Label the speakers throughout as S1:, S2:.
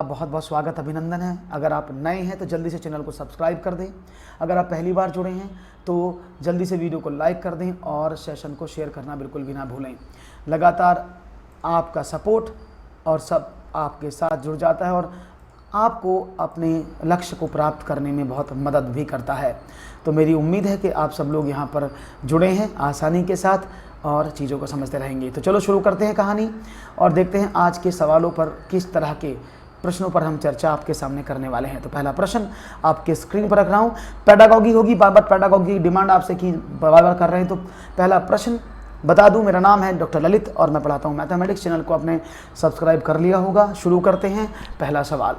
S1: बहुत बहुत स्वागत, अभिनंदन है। अगर आप नए हैं तो जल्दी से चैनल को सब्सक्राइब कर दें। अगर आप पहली बार जुड़े हैं तो जल्दी से वीडियो को लाइक कर दें और सेशन को शेयर करना बिल्कुल भी ना भूलें। लगातार आपका सपोर्ट और सब आपके साथ जुड़ जाता है और आपको अपने लक्ष्य को प्राप्त करने में बहुत मदद भी करता है। तो मेरी उम्मीद है कि आप सब लोग यहाँ पर जुड़े हैं आसानी के साथ और चीज़ों को समझते रहेंगे। तो चलो शुरू करते हैं कहानी और देखते हैं आज के सवालों पर किस तरह के प्रश्नों पर हम चर्चा आपके सामने करने वाले हैं। तो पहला प्रश्न आपके स्क्रीन पर रख रहा हूँ। पेडागॉगी होगी, बार बार पेडागॉगी की डिमांड आपसे की बार बार कर रहे हैं। तो पहला प्रश्न बता दूं, मेरा नाम है डॉक्टर ललित और मैं पढ़ाता हूं मैथमेटिक्स। चैनल को आपने सब्सक्राइब कर लिया होगा। शुरू करते हैं। पहला सवाल,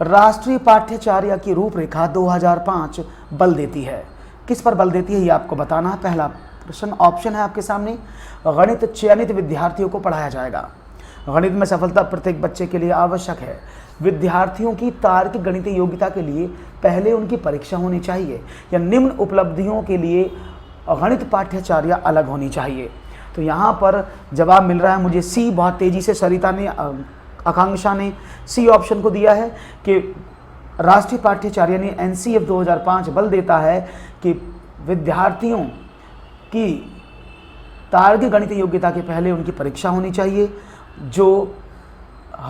S1: राष्ट्रीय पाठ्यचर्या की रूपरेखा 2005 बल देती है। किस पर बल देती है ये आपको बताना है। पहला प्रश्न ऑप्शन है आपके सामने, गणित चयनित विद्यार्थियों को पढ़ाया जाएगा। गणित में सफलता प्रत्येक बच्चे के लिए आवश्यक है। विद्यार्थियों की तार्किक गणितीय योग्यता के लिए पहले उनकी परीक्षा होनी चाहिए या निम्न उपलब्धियों के लिए गणित पाठ्यचर्या अलग होनी चाहिए। तो यहाँ पर जवाब मिल रहा है मुझे सी। बहुत तेज़ी से सरिता ने, आकांक्षा ने सी ऑप्शन को दिया है कि राष्ट्रीय पाठ्यचर्या ने NCF 2005 बल देता है कि विद्यार्थियों की तार्किक गणितीय योग्यता के पहले उनकी परीक्षा होनी चाहिए, जो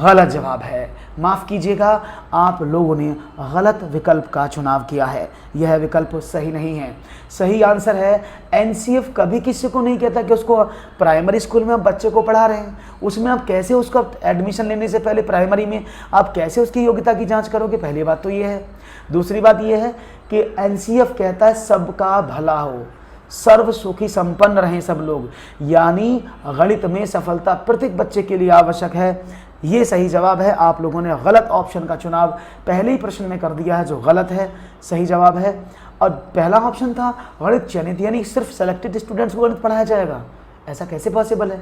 S1: गलत जवाब है। माफ़ कीजिएगा, आप लोगों ने गलत विकल्प का चुनाव किया है। यह विकल्प सही नहीं है। सही आंसर है NCF कभी किसी को नहीं कहता कि उसको प्राइमरी स्कूल में आप बच्चे को पढ़ा रहे हैं, उसमें आप कैसे उसका एडमिशन लेने से पहले प्राइमरी में आप कैसे उसकी योग्यता की जांच करोगे। पहली बात तो ये है। दूसरी बात यह है कि NCF कहता है सबका भला हो, सर्व सुखी संपन्न रहें सब लोग, यानी गणित में सफलता प्रत्येक बच्चे के लिए आवश्यक है। ये सही जवाब है। आप लोगों ने गलत ऑप्शन का चुनाव पहले ही प्रश्न में कर दिया है, जो गलत है। सही जवाब है और पहला ऑप्शन था गणित चयनित, यानी सिर्फ सेलेक्टेड स्टूडेंट्स को गणित पढ़ाया जाएगा। ऐसा कैसे पॉसिबल है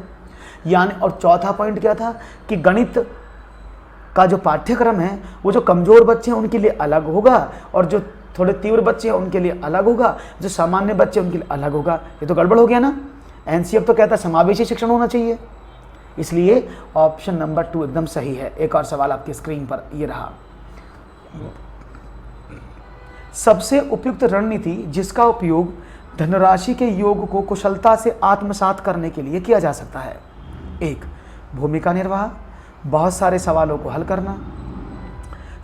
S1: यानी। और चौथा पॉइंट क्या था कि गणित का जो पाठ्यक्रम है वो जो कमज़ोर बच्चे हैं उनके लिए अलग होगा और जो थोड़े तीव्र बच्चे हैं उनके लिए अलग होगा, जो सामान्य बच्चे उनके लिए अलग होगा। ये तो गड़बड़ हो गया ना। NCF तो कहता है समावेशी शिक्षण होना चाहिए, इसलिए ऑप्शन नंबर 2 एकदम सही है। एक और सवाल आपकी स्क्रीन पर ये रहा, सबसे उपयुक्त रणनीति जिसका उपयोग धनराशि के योग को कुशलता से आत्मसात करने के लिए किया जा सकता है। 1. भूमिका निर्वाह, बहुत सारे सवालों को हल करना,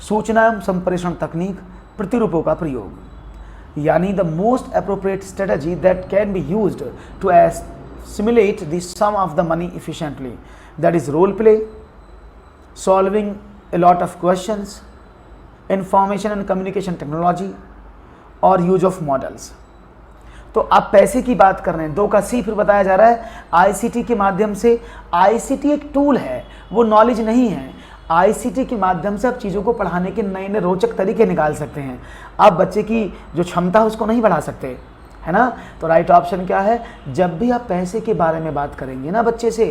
S1: सूचना एवं संप्रेषण तकनीक, प्रतिरूपों का प्रयोग। यानी the most appropriate strategy that can be used to assimilate the sum of the money efficiently, that is role play, solving a lot of questions, information and communication technology और use of models। तो आप पैसे की बात कर रहे हैं, 2 का C फिर बताया जा रहा है ICT के माध्यम से। ICT एक टूल है, वो नॉलेज नहीं है। ICT के माध्यम से आप चीज़ों को पढ़ाने के नए नए रोचक तरीके निकाल सकते हैं। आप बच्चे की जो क्षमता है उसको नहीं बढ़ा सकते, है ना। तो राइट ऑप्शन क्या है, जब भी आप पैसे के बारे में बात करेंगे ना बच्चे से,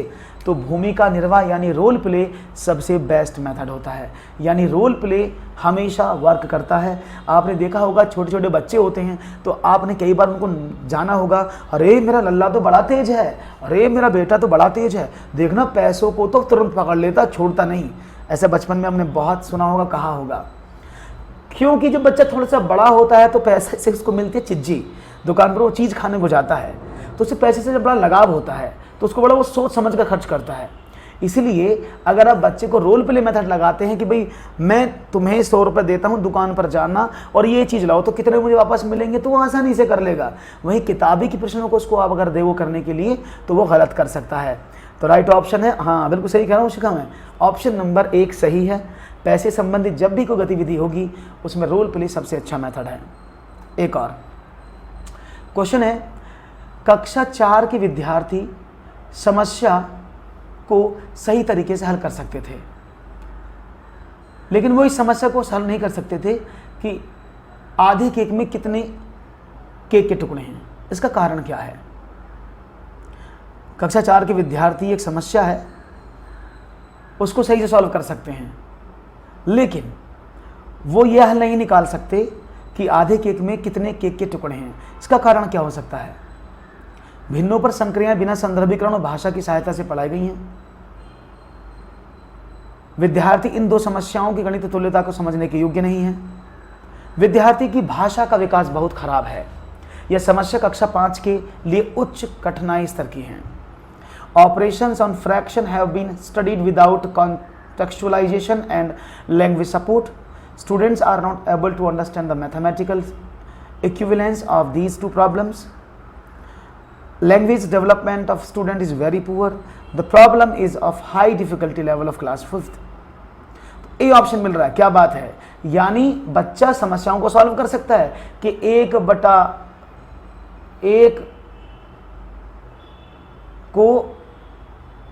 S1: तो भूमिका निर्वाह यानी रोल प्ले सबसे बेस्ट मेथड होता है। यानी रोल प्ले हमेशा वर्क करता है। आपने देखा होगा छोटे छोटे बच्चे होते हैं तो आपने कई बार उनको जाना होगा, अरे मेरा लल्ला तो बड़ा तेज है, अरे मेरा बेटा तो बड़ा तेज है, देखना पैसों को तो तुरंत पकड़ लेता, छोड़ता नहीं। ऐसा बचपन में हमने बहुत सुना होगा, कहा होगा। क्योंकि जब बच्चा थोड़ा सा बड़ा होता है तो पैसे से उसको मिलती है चिज्जी, दुकान पर वो चीज़ खाने को जाता है, तो उससे पैसे से जब बड़ा लगाव होता है तो उसको बड़ा वो सोच समझ कर खर्च करता है। इसीलिए अगर आप बच्चे को रोल प्ले मेथड लगाते हैं कि भाई मैं तुम्हें 100 रुपये देता हूँ, दुकान पर जाना और ये चीज़ लाओ तो कितने मुझे वापस मिलेंगे, तो वो आसानी से कर लेगा। वहीं किताबी की प्रश्नों को उसको आप अगर देवो करने के लिए तो वो गलत कर सकता है। तो राइट ऑप्शन है, हाँ बिल्कुल सही कह रहा हूँ शिखा मैं, ऑप्शन नंबर 1 सही है। पैसे संबंधित जब भी कोई गतिविधि होगी उसमें रोल प्ले सबसे अच्छा मेथड है। एक और क्वेश्चन है, कक्षा 4 के विद्यार्थी समस्या को सही तरीके से हल कर सकते थे, लेकिन वो इस समस्या को हल नहीं कर सकते थे कि आधे केक में कितने केक के टुकड़े हैं। इसका कारण क्या है। कक्षा 4 के विद्यार्थी एक समस्या है उसको सही से सॉल्व कर सकते हैं, लेकिन वो यह हल नहीं निकाल सकते कि आधे केक में कितने केक के टुकड़े हैं। इसका कारण क्या हो सकता है। भिन्नों पर संक्रियाएं बिना संदर्भीकरण और भाषा की सहायता से पढ़ाई गई हैं। विद्यार्थी इन दो समस्याओं की गणित तुल्यता को समझने के योग्य नहीं है। विद्यार्थी की भाषा का विकास बहुत खराब है। यह समस्या कक्षा 5 के लिए उच्च कठिनाई स्तर की है। Operations on fraction have been studied without contextualization and language support. Students are not able to understand the mathematical equivalence of these two problems. Language development of student is very poor. The problem is of high difficulty level of class 5th. A option मिल रहा है, क्या बात है। यानी बच्चा समस्याओं को सॉल्व कर सकता है कि 1/1 को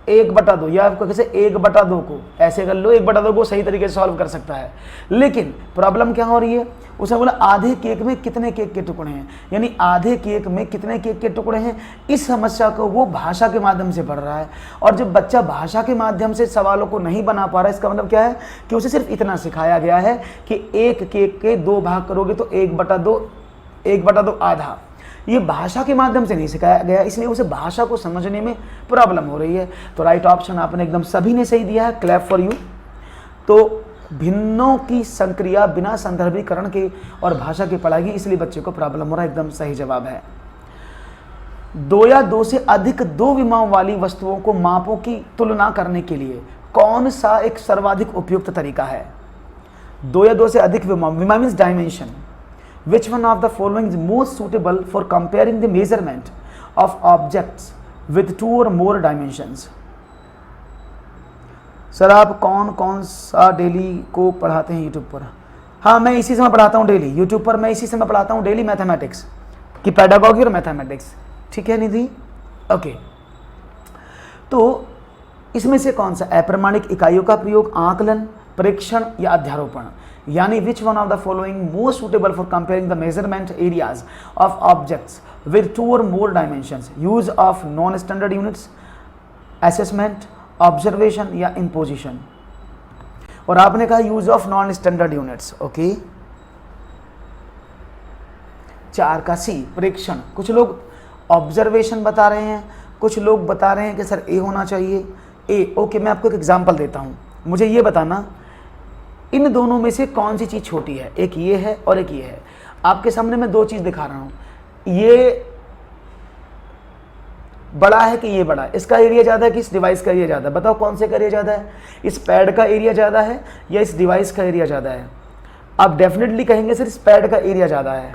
S1: 1/2 या आपको कैसे 1/2 को ऐसे कर लो, 1/2 को सही तरीके से सॉल्व कर सकता है। लेकिन प्रॉब्लम क्या हो रही है, उसने बोला आधे केक में कितने केक के टुकड़े हैं, यानी आधे केक में कितने केक के टुकड़े हैं। इस समस्या को वो भाषा के माध्यम से पढ़ रहा है, और जब बच्चा भाषा के माध्यम से सवालों को नहीं बना पा रहा है, इसका मतलब क्या है कि उसे सिर्फ इतना सिखाया गया है कि एक केक के 2 भाग करोगे तो 1/2 आधा। ये भाषा के माध्यम से नहीं सिखाया गया, इसलिए उसे भाषा को समझने में प्रॉब्लम हो रही है। तो राइट ऑप्शन आपने एकदम सभी ने सही दिया है, क्लैप फॉर यू। तो भिन्नों की संक्रिया बिना संदर्भीकरण के और भाषा की पढ़ाई, इसलिए बच्चे को प्रॉब्लम हो रहा है, एकदम सही जवाब है। 2 या 2 से अधिक 2 विमाओं वाली वस्तुओं को मापों की तुलना करने के लिए कौन सा एक सर्वाधिक उपयुक्त तरीका है। 2 या 2 से अधिक विमा means dimension. Which one of the following is most suitable for comparing the measurement of objects with 2 or more dimensions? Sir आप कौन कौन सा डेली को पढ़ाते हैं यूट्यूब पर? हाँ, मैं इसी समय पढ़ाता हूँ डेली यूट्यूब पर, मैं इसी समय पढ़ाता हूँ डेली मैथमेटिक्स की पेडागॉजी और मैथमेटिक्स। ठीक है निधि, ओके। तो इसमें से कौन सा अप्रमाणिक इकाइयों का प्रयोग, आकलन, परीक्षण या अध्यारोपण, यानी which one of the following most suitable for comparing the measurement areas of objects with 2 और more dimensions, use of non standard units, assessment, observation या इम्पोजिशन। और आपने कहा use of non standard units, okay. 4 का सी परीक्षण। कुछ लोग observation बता रहे हैं, कुछ लोग बता रहे हैं कि सर ए होना चाहिए, ए, ओके। मैं आपको एक एग्जांपल देता हूं, मुझे ये बताना इन दोनों में से कौन सी चीज़ छोटी है। एक ये है और एक ये है। आपके सामने मैं 2 चीज़ दिखा रहा हूँ, ये बड़ा है कि ये बड़ा है, इसका एरिया ज़्यादा है कि इस डिवाइस का एरिया ज़्यादा है। बताओ कौन से का एरिया ज़्यादा है, इस पैड का एरिया ज़्यादा है या इस डिवाइस का एरिया ज़्यादा है। आप डेफिनेटली कहेंगे सर इस पैड का एरिया ज़्यादा है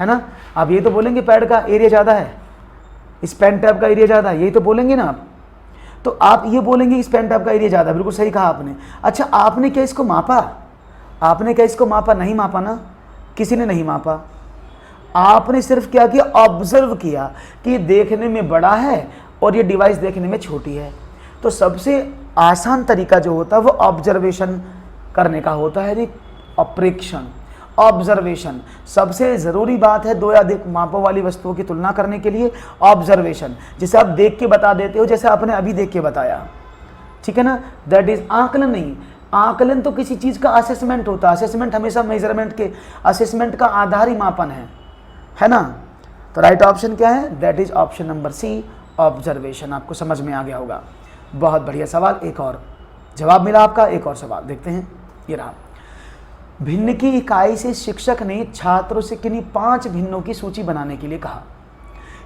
S1: ना। आप ये तो बोलेंगे पैड का एरिया ज़्यादा है, इस पेन टैब का एरिया ज़्यादा है, यही तो बोलेंगे ना आप। तो आप ये बोलेंगे इस पेन टैब का एरिया ज़्यादा, बिल्कुल सही कहा आपने। अच्छा, आपने क्या इसको मापा? आपने क्या इसको मापा? नहीं मापा ना, किसी ने नहीं मापा। आपने सिर्फ क्या किया, ऑब्जर्व किया कि ये देखने में बड़ा है और ये डिवाइस देखने में छोटी है। तो सबसे आसान तरीका जो होता है वो ऑब्जर्वेशन करने का होता है, प्रेक्षण, ऑब्जर्वेशन। सबसे ज़रूरी बात है 2 या अधिक मापों वाली वस्तुओं की तुलना करने के लिए ऑब्जर्वेशन, जिसे आप देख के बता देते हो, जैसे आपने अभी देख के बताया, ठीक है ना। दैट इज आकलन नहीं। आकलन तो किसी चीज़ का असेसमेंट होता है, असेसमेंट हमेशा मेजरमेंट के असेसमेंट का आधार ही मापन है ना। तो राइट ऑप्शन क्या है, that is option number C, observation. आपको समझ में आ गया होगा। बहुत बढ़िया सवाल, एक और जवाब मिला आपका। एक और सवाल देखते हैं, ये रहा। भिन्न की इकाई से शिक्षक ने छात्रों से किन्हीं 5 भिन्नों की सूची बनाने के लिए कहा।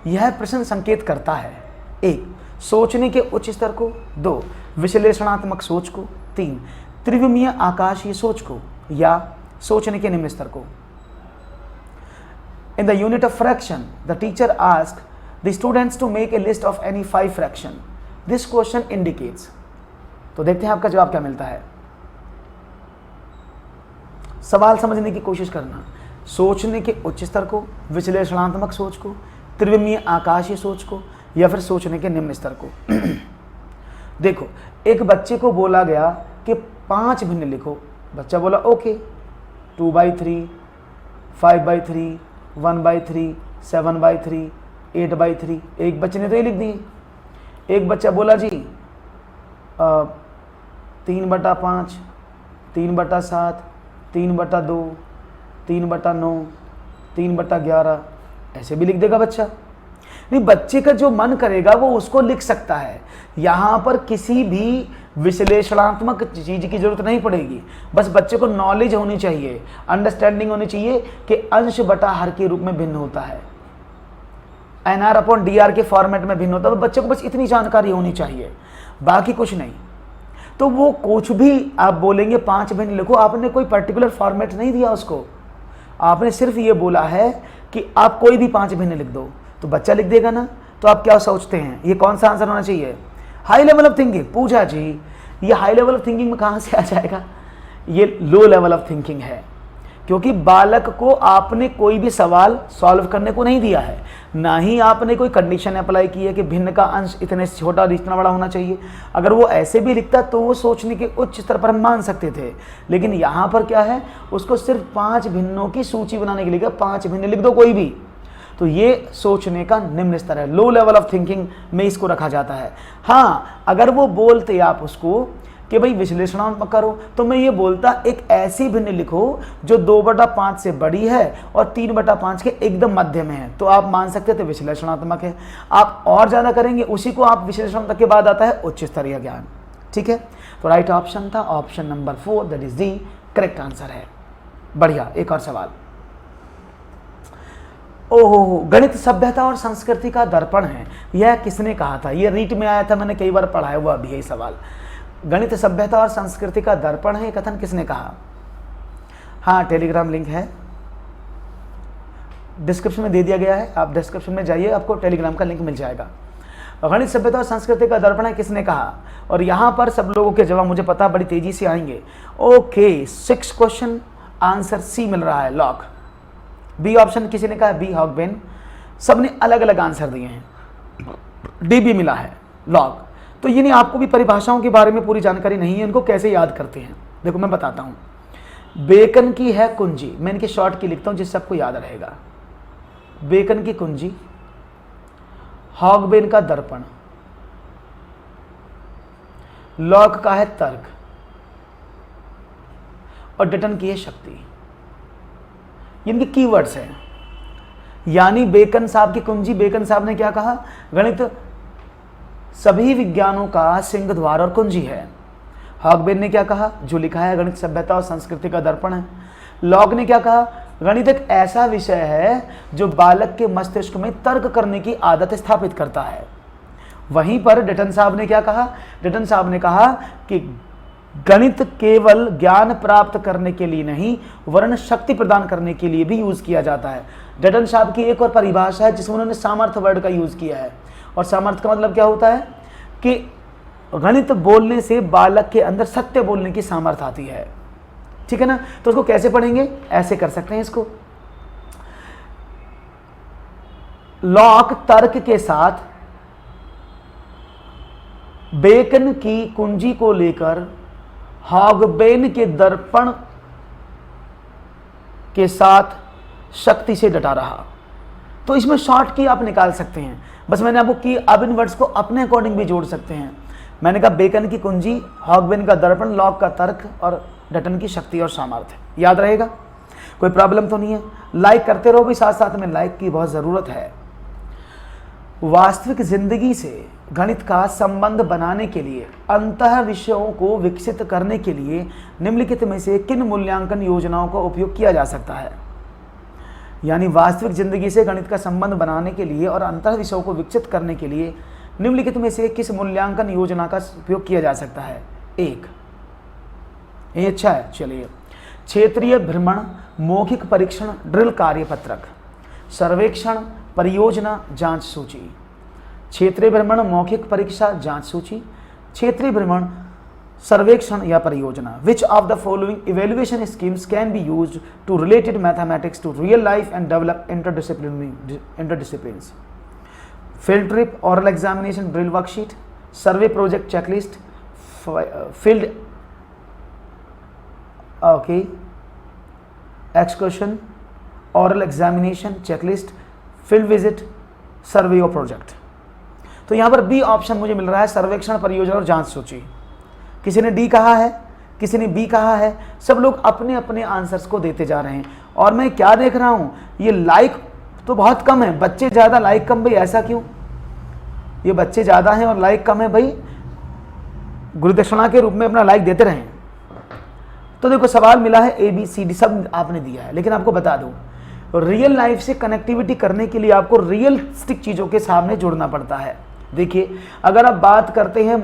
S1: यह प्रश्न संकेत करता है 1. सोचने के उच्च स्तर को, 2. विश्लेषणात्मक सोच को, 3. त्रिविमीय आकाशीय सोच को या सोचने के निम्न स्तर को। In the unit of fraction, the teacher asked the students to make a list of any 5 fraction. This question indicates. तो देखते हैं आपका जवाब क्या मिलता है। सवाल समझने की कोशिश करना। सोचने के उच्च स्तर को, विश्लेषणात्मक सोच को, त्रिविमीय आकाशीय सोच को या फिर सोचने के निम्न स्तर को। देखो, एक बच्चे को बोला गया कि 5 भिन्न लिखो। बच्चा बोला ओके, 2/3, 5/3, 1/3, 7/3, 8/3। एक बच्चे ने तो ये लिख दिए। एक बच्चा बोला जी 3/5, 3/7, 3/2, 3/9, 3/11, ऐसे भी लिख देगा बच्चा। नहीं, बच्चे का जो मन करेगा वो उसको लिख सकता है। यहाँ पर किसी भी विश्लेषणात्मक चीज की जरूरत नहीं पड़ेगी, बस बच्चे को नॉलेज होनी चाहिए, अंडरस्टैंडिंग होनी चाहिए कि अंश बटा हर के रूप में भिन्न होता है, NR अपॉन DR के फॉर्मेट में भिन्न होता है। तो बच्चे को बस इतनी जानकारी होनी चाहिए, बाकी कुछ नहीं। तो वो कुछ भी आप बोलेंगे 5 भिन्न लिखो, आपने कोई पर्टिकुलर फॉर्मेट नहीं दिया उसको, आपने सिर्फ ये बोला है कि आप कोई भी 5 भिन्न लिख दो, तो बच्चा लिख देगा ना। तो आप क्या सोचते हैं ये कौन सा आंसर होना चाहिए? High level of thinking. Puja ji ये हाई लेवल ऑफ थिंकिंग में कहाँ से आ जाएगा? ये लो लेवल ऑफ थिंकिंग है, क्योंकि बालक को आपने कोई भी सवाल सॉल्व करने को नहीं दिया है, ना ही आपने कोई कंडीशन अप्लाई की है कि भिन्न का अंश इतने छोटा और इतना बड़ा होना चाहिए। अगर वो ऐसे भी लिखता तो वो सोचने के उच्च स्तर पर हम मान सकते थे, लेकिन यहाँ पर क्या है, उसको सिर्फ 5 भिन्नों की सूची बनाने के लिए 5 भिन्न लिख दो कोई भी। तो ये सोचने का निम्न स्तर है, लो लेवल ऑफ थिंकिंग में इसको रखा जाता है। हाँ, अगर वो बोलते आप उसको कि भाई विश्लेषणात्मक करो, तो मैं ये बोलता एक ऐसी भिन्न लिखो जो 2/5 से बड़ी है और 3/5 के एकदम मध्य में है, तो आप मान सकते थे विश्लेषणात्मक है। आप और ज़्यादा करेंगे, उसी को आप विश्लेषणात्मक के बाद आता है उच्च स्तरीय ज्ञान। ठीक है, तो राइट ऑप्शन था option number 4, that is the correct answer है। बढ़िया, एक और सवाल। ओहो, गणित सभ्यता और संस्कृति का दर्पण है, यह किसने कहा था? यह रीट में आया था, मैंने कई बार पढ़ाया हुआ भी यही सवाल। गणित सभ्यता और संस्कृति का दर्पण है, कथन किसने कहा? हाँ, टेलीग्राम लिंक है, डिस्क्रिप्शन में दे दिया गया है, आप डिस्क्रिप्शन में जाइए, आपको टेलीग्राम का लिंक मिल जाएगा। गणित सभ्यता और संस्कृति का दर्पण है किसने कहा? और यहाँ पर सब लोगों के जवाब मुझे पता बड़ी तेजी से आएंगे। ओके, 6 क्वेश्चन, आंसर सी मिल रहा है, लॉक। बी ऑप्शन किसी ने कहा, बी हॉगबेन, सबने अलग अलग आंसर दिए हैं, डी भी मिला है, लॉक। तो ये नहीं, आपको भी परिभाषाओं के बारे में पूरी जानकारी नहीं है, इनको कैसे याद करते हैं, देखो मैं बताता हूं। बेकन की है कुंजी, मैं इनके शॉर्ट की लिखता हूं जिससे आपको याद रहेगा। बेकन की कुंजी, हॉगबेन का दर्पण, लॉक का है तर्क, और डटन की है शक्ति। इनके कीवर्ड्स हैं। यानी बेकन साहब की कुंजी, बेकन साहब ने क्या कहा? गणित सभी विज्ञानों का सिंह द्वार और कुंजी है। हॉगबेन ने क्या कहा? जो लिखा है गणित सभ्यता और संस्कृति का दर्पण है। लॉक ने क्या कहा? गणित एक ऐसा विषय है जो बालक के मस्तिष्क में तर्क करने की आदत स्थापित करता है। वहीं पर डटन साहब ने क्या कहा? डटन साहब ने कहा कि गणित केवल ज्ञान प्राप्त करने के लिए नहीं, वरन शक्ति प्रदान करने के लिए भी यूज किया जाता है। डटन साहब की एक और परिभाषा है जिसमें उन्होंने सामर्थ्य वर्ड का यूज किया है, और सामर्थ्य का मतलब क्या होता है कि गणित बोलने से बालक के अंदर सत्य बोलने की सामर्थ्य आती है। ठीक है ना? तो उसको कैसे पढ़ेंगे? ऐसे कर सकते हैं इसको। लॉक तर्क के साथ बेकन की कुंजी को लेकर हॉगबेन के दर्पण के साथ शक्ति से डटा रहा। तो इसमें शॉर्ट की आप निकाल सकते हैं, बस मैंने आपको की। अब इन वर्ड्स को अपने अकॉर्डिंग भी जोड़ सकते हैं। मैंने कहा बेकन की कुंजी, हॉगबेन का दर्पण, लॉक का तर्क और डटन की शक्ति और सामर्थ्य। याद रहेगा? कोई प्रॉब्लम तो नहीं है? लाइक करते रहो भी, साथ साथ में लाइक की बहुत ज़रूरत है। वास्तविक जिंदगी से गणित का संबंध बनाने के लिए, अंतः विषयों को विकसित करने के लिए निम्नलिखित में से किन मूल्यांकन योजनाओं का उपयोग किया जा सकता है? यानी वास्तविक जिंदगी से गणित का संबंध बनाने के लिए और अंतः विषयों को विकसित करने के लिए निम्नलिखित में से किस मूल्यांकन योजना का उपयोग किया जा सकता है? 1, ये अच्छा है, चलिए। क्षेत्रीय भ्रमण, मौखिक परीक्षण, ड्रिल कार्यपत्रक, सर्वेक्षण, परियोजना, जांच सूची। क्षेत्रीय भ्रमण, मौखिक परीक्षा, जांच सूची, क्षेत्रीय भ्रमण, सर्वेक्षण या परियोजना। Which of the following evaluation schemes can be used to related mathematics to real life and develop interdisciplines? Field trip, oral examination, drill worksheet, survey project checklist, field excursion, oral examination, checklist, field visit, survey और project। तो यहाँ पर B option मुझे मिल रहा है, सर्वेक्षण, परियोजना और जांच सूची। किसी ने डी कहा है, किसी ने बी कहा है, सब लोग अपने अपने आंसर्स को देते जा रहे हैं। और मैं क्या देख रहा हूँ, ये लाइक तो बहुत कम है, बच्चे ज़्यादा लाइक कम। भाई ऐसा क्यों? ये बच्चे ज़्यादा हैं और लाइक कम है भाई? गुरुदक्षिणा के रूप में अपना लाइक देते रहें। तो देखो सवाल मिला है ABCD सब आपने दिया है, लेकिन आपको बता दूं रियल लाइफ से कनेक्टिविटी करने के लिए आपको रियलिस्टिक चीज़ों के सामने जुड़ना पड़ता है। देखिए अगर आप बात करते हैं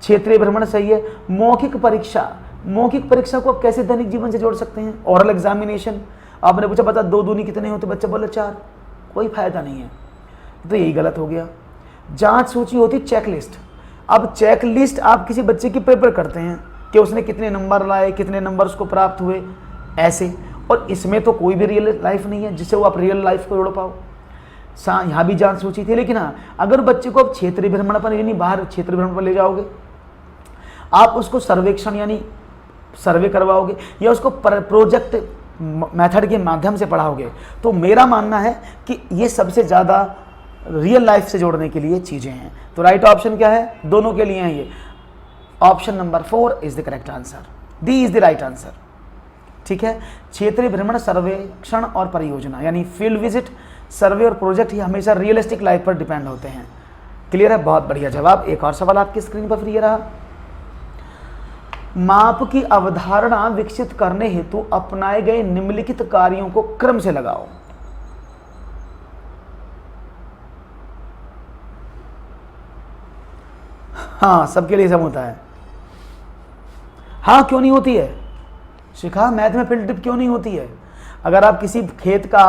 S1: क्षेत्रीय भ्रमण, सही है, मौखिक परीक्षा को आप कैसे दैनिक जीवन से जोड़ सकते हैं? ओरल एग्जामिनेशन, आपने पूछा बता 2 दूनी कितने होते, बच्चे बोले 4, कोई फायदा नहीं है, तो यही गलत हो गया। जांच सूची होती चेकलिस्ट। अब चेकलिस्ट आप किसी बच्चे की पेपर करते हैं कि उसने कितने नंबर लाए, कितने नंबर उसको प्राप्त हुए, ऐसे, और इसमें तो कोई भी रियल लाइफ नहीं है जिससे वो आप रियल लाइफ को जोड़ पाओ। यहाँ भी जांच सूची थी, लेकिन हाँ अगर बच्चे को आप क्षेत्रीय भ्रमण पर यानी बाहर क्षेत्रीय भ्रमण पर ले जाओगे, आप उसको सर्वेक्षण यानी सर्वे करवाओगे या उसको प्रोजेक्ट मेथड के माध्यम से पढ़ाओगे, तो मेरा मानना है कि ये सबसे ज़्यादा रियल लाइफ से जोड़ने के लिए चीज़ें हैं। तो राइट ऑप्शन क्या है? दोनों के लिए हैं ये। Option number 4 is the correct answer, D is the right answer. ठीक है, क्षेत्रीय भ्रमण, सर्वेक्षण और परियोजना यानी फील्ड विजिट, सर्वे और प्रोजेक्ट ये हमेशा रियलिस्टिक लाइफ पर डिपेंड होते हैं। क्लियर है? बहुत बढ़िया जवाब। एक और सवाल आपकी स्क्रीन पर फ्री रहा। माप की अवधारणा विकसित करने हेतु अपनाए गए निम्नलिखित कार्यों को क्रम से लगाओ। हाँ, सबके लिए सम होता है। हाँ, क्यों नहीं होती है? शिखा, मैथ में फील्ड ट्रिप क्यों नहीं होती है? अगर आप किसी खेत का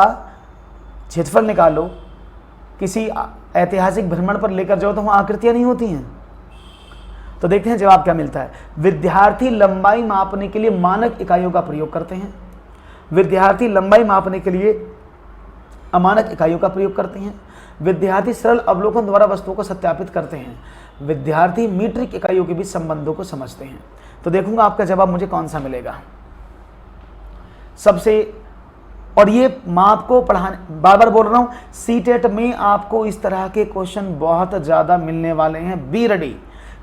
S1: क्षेत्रफल निकालो, किसी ऐतिहासिक भ्रमण पर लेकर जाओ, तो वहाँ आकृतियाँ नहीं होती हैं। तो देखते हैं जवाब क्या मिलता है। विद्यार्थी लंबाई मापने के लिए मानक इकाइयों का प्रयोग करते हैं। विद्यार्थी लंबाई मापने के लिए अमानक इकाइयों का प्रयोग करते हैं। विद्यार्थी सरल अवलोकन द्वारा वस्तुओं को सत्यापित करते हैं। विद्यार्थी मीट्रिक इकाइयों के बीच संबंधों को समझते हैं। तो देखूंगा आपका जवाब मुझे कौन सा मिलेगा सबसे। और ये माप को पढ़ाने, बार बार बोल रहा हूँ, सीटेट में आपको इस तरह के क्वेश्चन बहुत ज़्यादा मिलने वाले हैं। बी रेडी,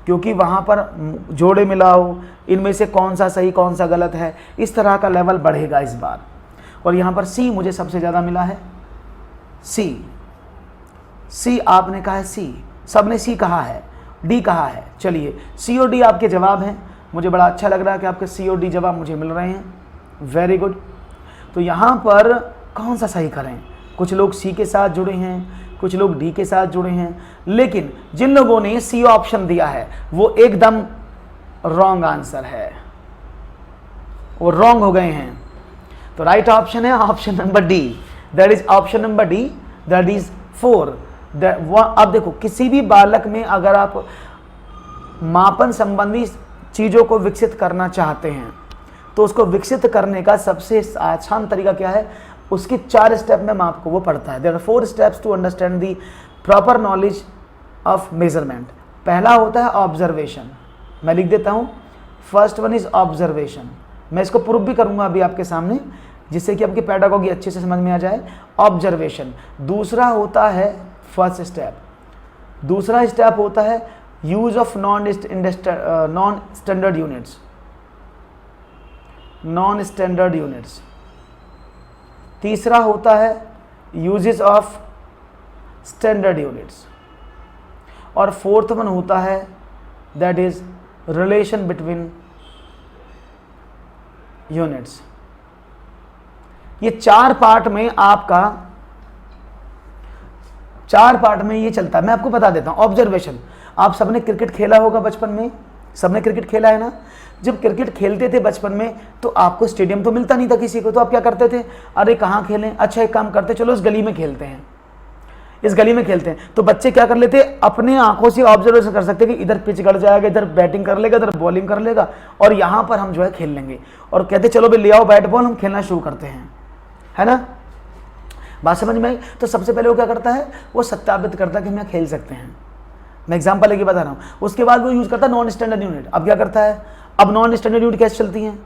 S1: क्योंकि वहाँ पर जोड़े मिलाओ, इनमें से कौन सा सही कौन सा गलत है, इस तरह का लेवल बढ़ेगा इस बार। और यहाँ पर सी मुझे सबसे ज़्यादा मिला है। सी आपने कहा है, सी सबने सी कहा है, डी कहा है। चलिए सी और डी आपके जवाब हैं। मुझे बड़ा अच्छा लग रहा है कि आपके सी और डी जवाब मुझे मिल रहे हैं। Very good. तो यहाँ पर कौन सा सही करें? कुछ लोग सी के साथ जुड़े हैं, कुछ लोग डी के साथ जुड़े हैं, लेकिन जिन लोगों ने सी ऑप्शन दिया है वो एकदम रॉन्ग आंसर है, वो रॉन्ग हो गए हैं। तो राइट ऑप्शन है option number D, that is option number D, that is 4। अब देखो, किसी भी बालक में अगर आप मापन संबंधी चीज़ों को विकसित करना चाहते हैं तो उसको विकसित करने का सबसे आसान तरीका क्या है? उसके 4 स्टेप में माप को वो पढ़ता है। There are 4 steps to understand the proper knowledge of measurement. पहला होता है ऑब्जर्वेशन, मैं लिख देता हूँ। First one is observation. मैं इसको प्रूव भी करूँगा अभी आपके सामने, जिससे कि आपकी पेडागोगी अच्छे से समझ में आ जाए। ऑब्जर्वेशन। दूसरा होता है फर्स्ट स्टेप। दूसरा स्टेप होता है use of non standard units. Non standard units. तीसरा होता है यूजेस ऑफ स्टैंडर्ड यूनिट्स। और फोर्थ वन होता है that is relation between units. ये 4 पार्ट में आपका 4 पार्ट में ये चलता है। मैं आपको बता देता हूं। ऑब्जर्वेशन, आप सबने क्रिकेट खेला होगा बचपन में, सबने क्रिकेट खेला है ना। जब क्रिकेट खेलते थे बचपन में तो आपको स्टेडियम तो मिलता नहीं था किसी को, तो आप क्या करते थे? अरे कहाँ खेलें, अच्छा एक काम करते, चलो इस गली में खेलते हैं, इस गली में खेलते हैं। तो बच्चे क्या कर लेते, अपने आंखों से ऑब्जर्वेशन कर सकते कि इधर पिच गड़ जाएगा, इधर बैटिंग कर लेगा, इधर बॉलिंग कर लेगा, और यहाँ पर हम जो है खेल लेंगे। और कहते चलो भाई ले आओ बैट बॉल, हम खेलना शुरू करते हैं, है ना। बात समझ में आई? तो सबसे पहले वो क्या करता है, वो सत्यापित करता है कि हम यहाँ खेल सकते हैं। मैं एग्जांपल लेके बता रहा हूँ। उसके बाद वो यूज करता है नॉन स्टैंडर्ड यूनिट। अब क्या करता है, अब नॉन स्टैंडर्ड यूनिट कैसे चलती हैं?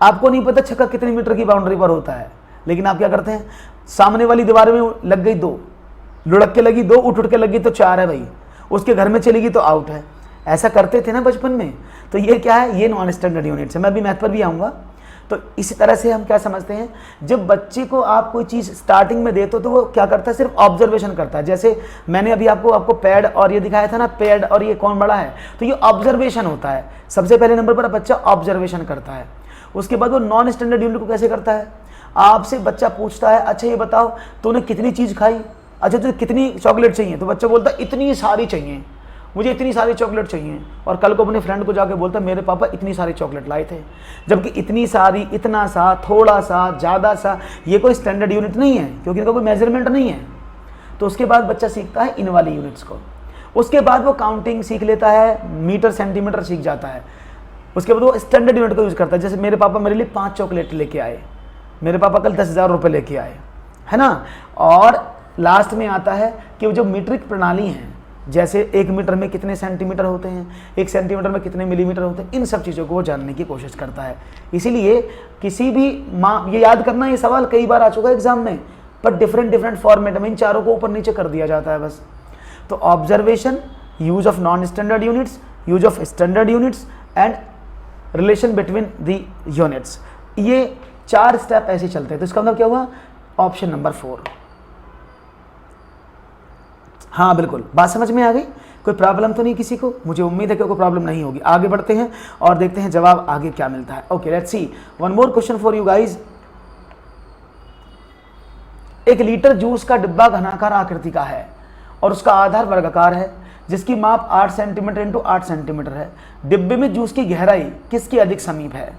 S1: आपको नहीं पता छक्का कितने मीटर की बाउंड्री पर होता है, लेकिन आप क्या करते हैं, सामने वाली दीवार में लग गई 2, लुढ़क के लगी 2, उठ के लगी तो 4 है भाई, उसके घर में चलेगी तो आउट है। ऐसा करते थे ना बचपन में। तो ये क्या है, ये नॉन स्टैंडर्ड यूनिट्स है। मैं अभी मैथ पर भी आऊँगा। तो इसी तरह से हम क्या समझते हैं, जब बच्चे को आप कोई चीज़ स्टार्टिंग में देते हो तो वो क्या करता है, सिर्फ ऑब्जर्वेशन करता है। जैसे मैंने अभी आपको पैड और ये दिखाया था ना, पैड और ये कौन बड़ा है, तो ये ऑब्जर्वेशन होता है। सबसे पहले नंबर पर बच्चा ऑब्जर्वेशन करता है, उसके बाद वो नॉन स्टैंडर्ड यूनिट को कैसे करता है, आपसे बच्चा पूछता है अच्छा ये बताओ तूने कितनी चीज़ खाई, अच्छा तुझे कितनी चॉकलेट चाहिए, तो बच्चा बोलता है इतनी सारी चाहिए, मुझे इतनी सारी चॉकलेट चाहिए। और कल को अपने फ्रेंड को जाके बोलता है मेरे पापा इतनी सारी चॉकलेट लाए थे। जबकि इतनी सारी, इतना सा, थोड़ा सा, ज़्यादा सा, ये कोई स्टैंडर्ड यूनिट नहीं है, क्योंकि इनका कोई मेजरमेंट नहीं है। तो उसके बाद बच्चा सीखता है इन वाली यूनिट्स को। उसके बाद वो काउंटिंग सीख लेता है, मीटर सेंटीमीटर सीख जाता है। उसके बाद वो स्टैंडर्ड यूनिट को यूज़ करता है। जैसे मेरे पापा मेरे लिए 5 चॉकलेट लेके आए, मेरे पापा कल 10,000 रुपये लेके आए, है ना। और लास्ट में आता है कि वो जो मीट्रिक प्रणाली है, जैसे 1 मीटर में कितने सेंटीमीटर होते हैं, 1 सेंटीमीटर में कितने मिलीमीटर होते हैं, इन सब चीज़ों को वो जानने की कोशिश करता है। इसीलिए किसी भी ये याद करना, ये सवाल कई बार आ चुका है एग्जाम में, पर डिफरेंट फॉर्मेट में इन चारों को ऊपर नीचे कर दिया जाता है बस। तो observation, use of non standard units, use of standard units and relation between the units, ये 4 स्टेप ऐसे चलते हैं। तो इसका मतलब क्या हुआ, ऑप्शन नंबर 4। हाँ बिल्कुल, बात समझ में आ गई, कोई प्रॉब्लम तो नहीं किसी को, मुझे उम्मीद है कि कोई प्रॉब्लम नहीं होगी। आगे बढ़ते हैं और देखते हैं जवाब आगे क्या मिलता है। Okay let's see one more question for you guys. 1 litre juice का डिब्बा घनाकार आकृति का है और उसका आधार वर्गाकार है, जिसकी माप 8 सेंटीमीटर इंटू 8 सेंटीमीटर है। डिब्बे में जूस की गहराई किसके अधिक समीप है।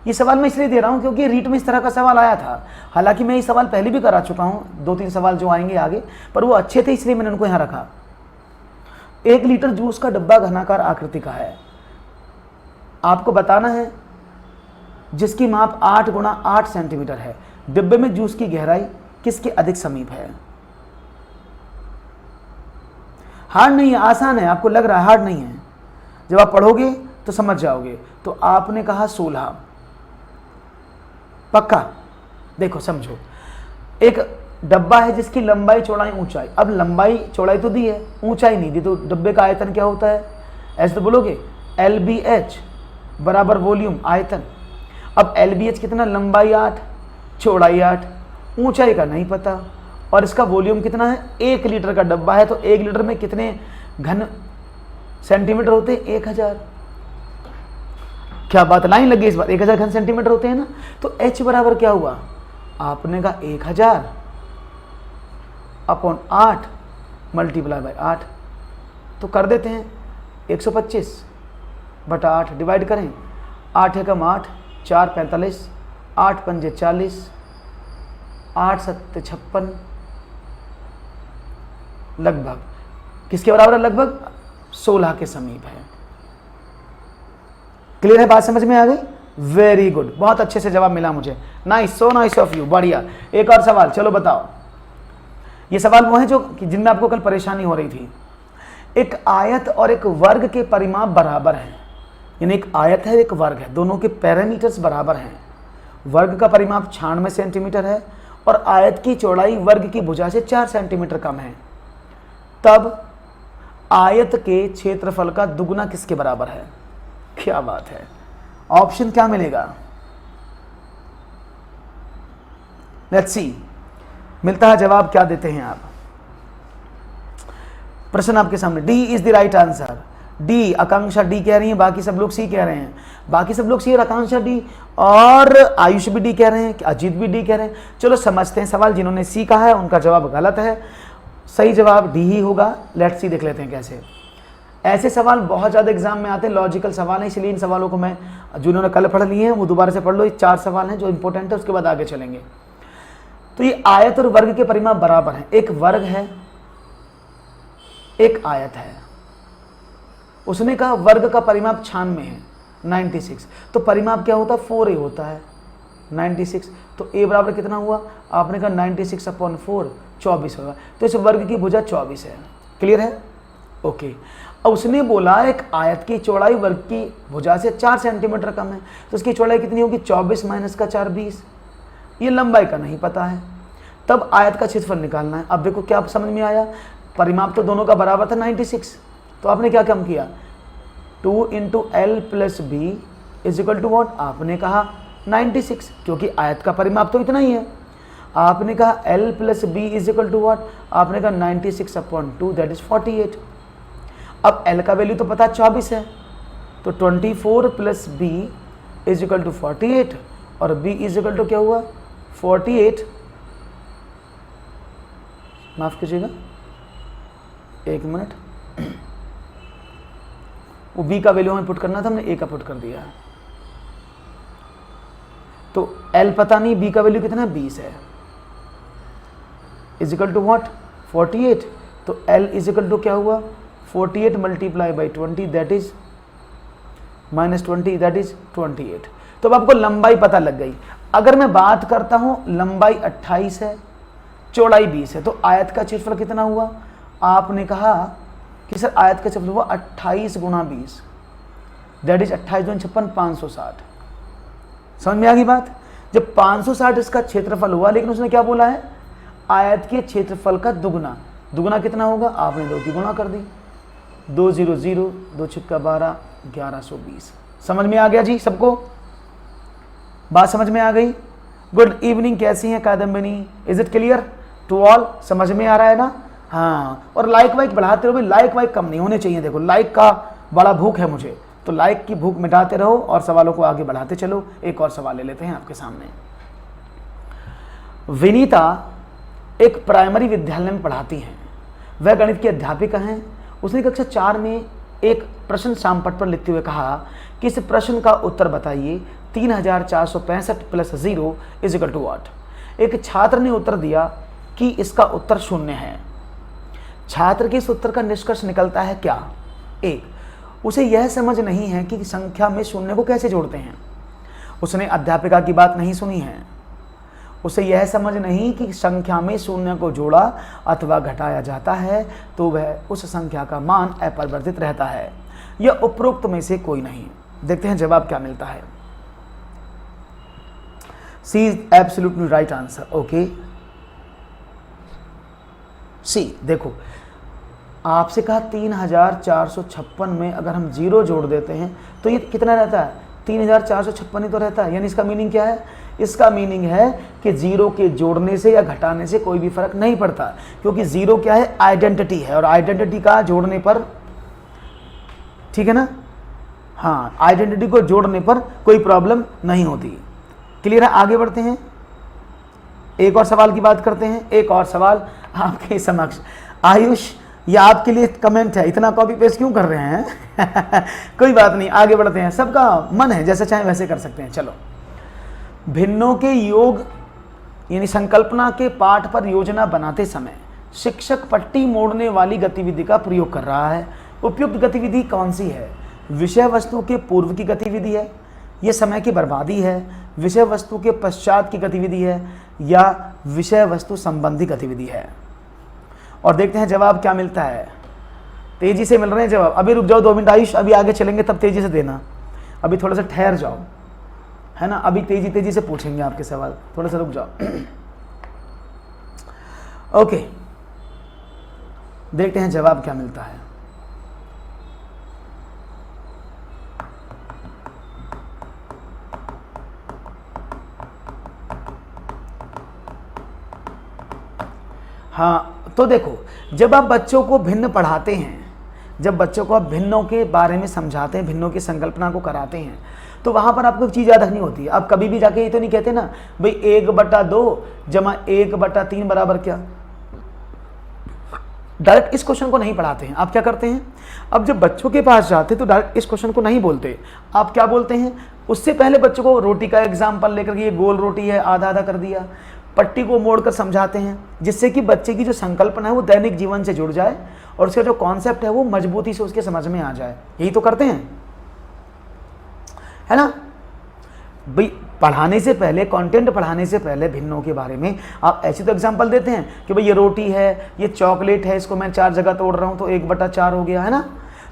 S1: ये सवाल मैं इसलिए दे रहा हूँ क्योंकि रीट में इस तरह का सवाल आया था। हालांकि मैं ये सवाल पहले भी करा चुका हूँ, 2-3 सवाल जो आएंगे आगे, पर वो अच्छे थे इसलिए मैंने उनको यहाँ रखा। 1 लीटर जूस का डब्बा घनाकार आकृति का है, आपको बताना है जिसकी माप 8 गुणा 8 सेंटीमीटर है। डिब्बे में जूस की गहराई किसके अधिक समीप है। हार्ड नहीं है, आसान है, आपको लग रहा है हार्ड नहीं है, जब आप पढ़ोगे तो समझ जाओगे। तो आपने कहा 16, पक्का। देखो समझो, एक डब्बा है जिसकी लंबाई चौड़ाई ऊंचाई, अब लंबाई चौड़ाई तो दी है, ऊंचाई नहीं दी, तो डब्बे का आयतन क्या होता है, ऐसे तो बोलोगे LBH बराबर वॉल्यूम आयतन। अब LBH कितना, लंबाई 8 चौड़ाई 8, ऊंचाई का नहीं पता, और इसका वॉल्यूम कितना है, 1 लीटर का डब्बा है, तो 1 लीटर में कितने घन सेंटीमीटर होते हैं, 1000। क्या बात, लाइन लगी इस बार, 1000 घन सेंटीमीटर होते हैं ना। तो H बराबर क्या हुआ, आपने कहा 1000 अपॉन 8 मल्टीप्लाई बाय 8, तो कर देते हैं 125 बटा 8, डिवाइड करें, 8 एकम 8, 4 45, 8 पंजे 40, 8 सत्ते 56, लगभग किसके बराबर है, लगभग 16 के समीप है। क्लियर है, बात समझ में आ गई, वेरी गुड, बहुत अच्छे से जवाब मिला मुझे, nice, so nice of you, बढ़िया। एक और सवाल, चलो बताओ। ये सवाल वो है जो जिनमें आपको कल परेशानी हो रही थी। एक आयत और एक वर्ग के परिमाप बराबर हैं, यानी एक आयत है एक वर्ग है, दोनों के पैरामीटर्स बराबर हैं। वर्ग का परिमाप 96 सेंटीमीटर है और आयत की चौड़ाई वर्ग की भुजा से 4 सेंटीमीटर कम है, तब आयत के क्षेत्रफल का दुगुना किसके बराबर है। क्या बात है, ऑप्शन क्या मिलेगा, लेट्स सी, मिलता है जवाब, क्या देते हैं आप। प्रश्न आपके सामने, D is the right answer. D, Akanksha D कह रही है, बाकी सब लोग सी कह रहे हैं, बाकी सब लोग सी और आकांक्षा डी, और आयुष भी डी कह रहे हैं, अजीत भी डी कह रहे हैं। चलो समझते हैं सवाल, जिन्होंने सी कहा है उनका जवाब गलत है, सही जवाब डी ही होगा। लेट्स सी, देख लेते हैं कैसे। ऐसे सवाल बहुत ज़्यादा एग्जाम में आते हैं, लॉजिकल सवाल है, इसलिए इन सवालों को मैं, जिन्होंने कल पढ़ लिए हैं वो दोबारा से पढ़ लो। ये 4 सवाल हैं जो इंपॉर्टेंट है, उसके बाद आगे चलेंगे। तो ये आयत और वर्ग के परिमाप बराबर हैं, एक वर्ग है एक आयत है। उसने कहा वर्ग का परिमाप 96 है, 96, तो परिमाप क्या होता है, 4a होता है, 96, तो a बराबर कितना हुआ, आपने कहा 96 अपॉन 4, 24 होगा, तो इस वर्ग की भुजा 24 है। क्लियर है, ओके। अब उसने बोला एक आयत की चौड़ाई वर्ग की भुजा से 4 सेंटीमीटर कम है, तो उसकी चौड़ाई कितनी होगी, 24 माइनस का 4, 20। ये लंबाई का नहीं पता है, तब आयत का क्षेत्रफल निकालना है। अब देखो क्या समझ में आया, परिमाप तो दोनों का बराबर था 96, तो आपने क्या कम किया, 2 × L + B is equal to what, आपने कहा 96, क्योंकि आयत का परिमाप तो इतना ही है। आपने कहा L plus B is equal to what, आपने कहा 96/2 दैट इज 48। अब L का वैल्यू तो पता 24 है, तो 24 plus B is equal to 48 और b इज इक्वल टू क्या हुआ 48, माफ कीजिएगा 1 मिनट, वो b का वैल्यू हमें पुट करना था, हमने a का पुट कर दिया है। तो L पता नहीं, b का वैल्यू कितना है 20 है, इज इक्वल टू व्हाट 48, तो L इज इक्वल टू क्या हुआ 48 multiply by 20 that is -20 that is 28। तो अब आपको लंबाई पता लग गई। अगर मैं बात करता हूं लंबाई 28 है, चौड़ाई 20 है, तो आयत का क्षेत्रफल कितना हुआ, आपने कहा कि सर आयत का क्षेत्रफल हुआ 28 गुणा 20 दैट इज 28 दूनी 56 560। समझ में आ गई बात। जब 560 इसका क्षेत्रफल हुआ, लेकिन उसने क्या बोला है आयत के क्षेत्रफल का दुगुना। दुगुना कितना होगा, आपने 2 की गुणा कर दी, 2 0 0 2 6 12 1120। समझ में आ गया जी सबको, बात समझ में आ गई। गुड इवनिंग, कैसी हैं Kadambini, is it clear to all, समझ में आ रहा है ना। हाँ, और लाइक वाइक बढ़ाते रहो, लाइक वाइक कम नहीं होने चाहिए। देखो लाइक का बड़ा भूख है मुझे, तो लाइक की भूख मिटाते रहो और सवालों को आगे बढ़ाते चलो। एक और सवाल ले लेते हैं आपके सामने। विनीता एक प्राइमरी विद्यालय में पढ़ाती हैं, वह गणित की अध्यापिका हैं। उसने कक्षा 4 में एक प्रश्न शामपट पर लिखते हुए कहा कि इस प्रश्न का उत्तर बताइए, 3465 plus 0 is equal to what. एक छात्र ने उत्तर दिया कि इसका उत्तर 0 है। छात्र के इस उत्तर का निष्कर्ष निकलता है क्या, 1, उसे यह समझ नहीं है कि संख्या में 0 को कैसे जोड़ते हैं। उसने अध्यापिका की बात नहीं सुनी है। उसे यह समझ नहीं कि संख्या में 0 को जोड़ा अथवा घटाया जाता है तो वह उस संख्या का मान अपरिवर्तित रहता है। यह उपरोक्त में से कोई नहीं। देखते हैं जवाब क्या मिलता है। C is absolutely right answer. Okay C, देखो आपसे कहा 3456 में अगर हम 0 जोड़ देते हैं तो ये कितना रहता है, 3456 ही तो रहता है। यानी इसका मीनिंग क्या है, इसका मीनिंग है कि 0 के जोड़ने से या घटाने से कोई भी फर्क नहीं पड़ता, क्योंकि 0 क्या है आइडेंटिटी है, और आइडेंटिटी का जोड़ने पर, ठीक है ना, हाँ आइडेंटिटी को जोड़ने पर कोई प्रॉब्लम नहीं होती। क्लियर है, आगे बढ़ते हैं, एक और सवाल की बात करते हैं। एक और सवाल आपके समक्ष। आयुष, ये आपके लिए कमेंट है, इतना कॉपी पेस्ट क्यों कर रहे हैं कोई बात नहीं, आगे बढ़ते हैं, सबका मन है, जैसे चाहे वैसे कर सकते हैं। चलो, भिन्नों के योग यानी संकल्पना के पाठ पर योजना बनाते समय शिक्षक पट्टी मोड़ने वाली गतिविधि का प्रयोग कर रहा है। उपयुक्त गतिविधि कौन सी है, विषय वस्तु के पूर्व की गतिविधि है, यह समय की बर्बादी है, विषय वस्तु के पश्चात की गतिविधि है, या विषय वस्तु संबंधी गतिविधि है। और देखते हैं जवाब क्या मिलता है। तेजी से मिल रहे हैं जवाब। अभी रुक जाओ 2 मिनट आयुष, अभी आगे चलेंगे तब तेजी से देना, अभी थोड़ा सा ठहर जाओ, है ना, अभी तेजी से पूछेंगे आपके सवाल, थोड़ा सा रुक जाओ ओके, देखते हैं जवाब क्या मिलता है। हाँ, तो देखो, जब आप बच्चों को भिन्न पढ़ाते हैं, जब बच्चों को आप भिन्नों के बारे में समझाते हैं, भिन्नों की संकल्पना को कराते हैं, तो वहाँ पर आपको एक चीज़ याद रखनी होती है। आप कभी भी जाके ये तो नहीं कहते ना भाई 1/2 जमा 1/3 बराबर क्या। डायरेक्ट इस क्वेश्चन को नहीं पढ़ाते हैं। आप क्या करते हैं, अब जब बच्चों के पास जाते तो डायरेक्ट इस क्वेश्चन को नहीं बोलते। आप क्या बोलते हैं, उससे पहले बच्चों को रोटी का एग्जाम्पल लेकर के, ये गोल रोटी है, आधा आधा कर दिया, पट्टी को मोड़कर समझाते हैं, जिससे कि बच्चे की जो संकल्पना है वो दैनिक जीवन से जुड़ जाए और उसका जो कॉन्सेप्ट है वो मजबूती से उसके समझ में आ जाए। यही तो करते हैं, है ना भाई। पढ़ाने से पहले, कंटेंट पढ़ाने से पहले भिन्नों के बारे में आप ऐसी तो एग्जांपल देते हैं कि भाई ये रोटी है, ये चॉकलेट है, इसको मैं 4 जगह तोड़ रहा हूँ तो 1/4 हो गया, है ना।